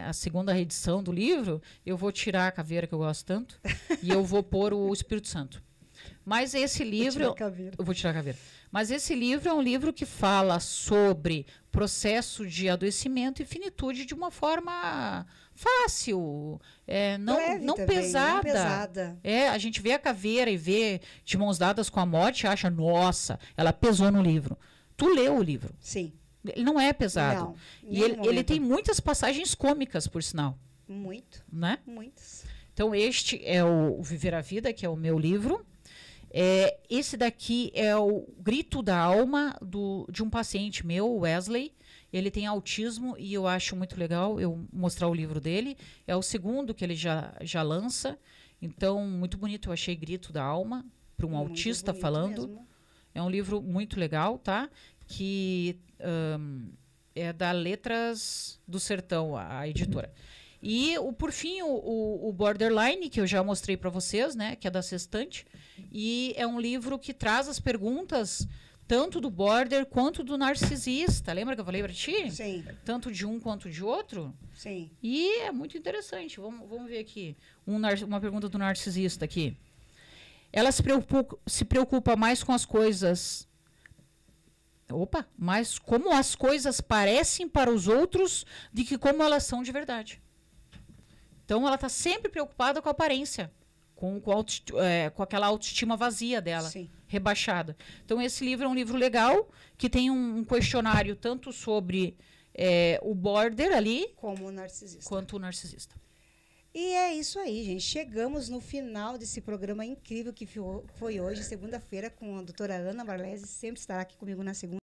a segunda reedição do livro, eu vou tirar a caveira que eu gosto tanto e eu vou pôr o Espírito Santo. Mas esse livro... Eu vou tirar a caveira. Mas esse livro é um livro que fala sobre processo de adoecimento e finitude de uma forma fácil, não pesada. A gente vê a caveira e vê De Mãos Dadas com a Morte e acha, nossa, ela pesou no livro. Tu leu o livro. Sim. Ele não é pesado. Não, e ele tem muitas passagens cômicas, por sinal. Muito. Né? Muitas. Então, este é o Viver a Vida, que é o meu livro. Esse daqui é o grito da alma de um paciente meu, Wesley. Ele tem autismo e eu acho muito legal eu mostrar o livro dele. É o segundo que ele já lança. Então, muito bonito. Eu achei Grito da Alma, para um autista falando. Mesmo. É um livro muito legal, tá? Que é da Letras do Sertão, a editora. E, por fim, o Borderline, que eu já mostrei para vocês, né? Que é da Sextante. E é um livro que traz as perguntas tanto do border quanto do narcisista. Lembra que eu falei para ti? Sim. Tanto de um quanto de outro? Sim. E é muito interessante. Vamos ver aqui. Uma pergunta do narcisista aqui. Ela se preocupa mais com as coisas... mas como as coisas parecem para os outros do que como elas são de verdade. Então, ela está sempre preocupada com a aparência, com aquela autoestima vazia dela, Sim. Rebaixada. Então, esse livro é um livro legal, que tem um questionário tanto sobre o border ali Como narcisista. quanto o narcisista. E é isso aí, gente. Chegamos no final desse programa incrível que foi hoje, segunda-feira, com a doutora Ana Barlesi. Sempre estará aqui comigo na segunda.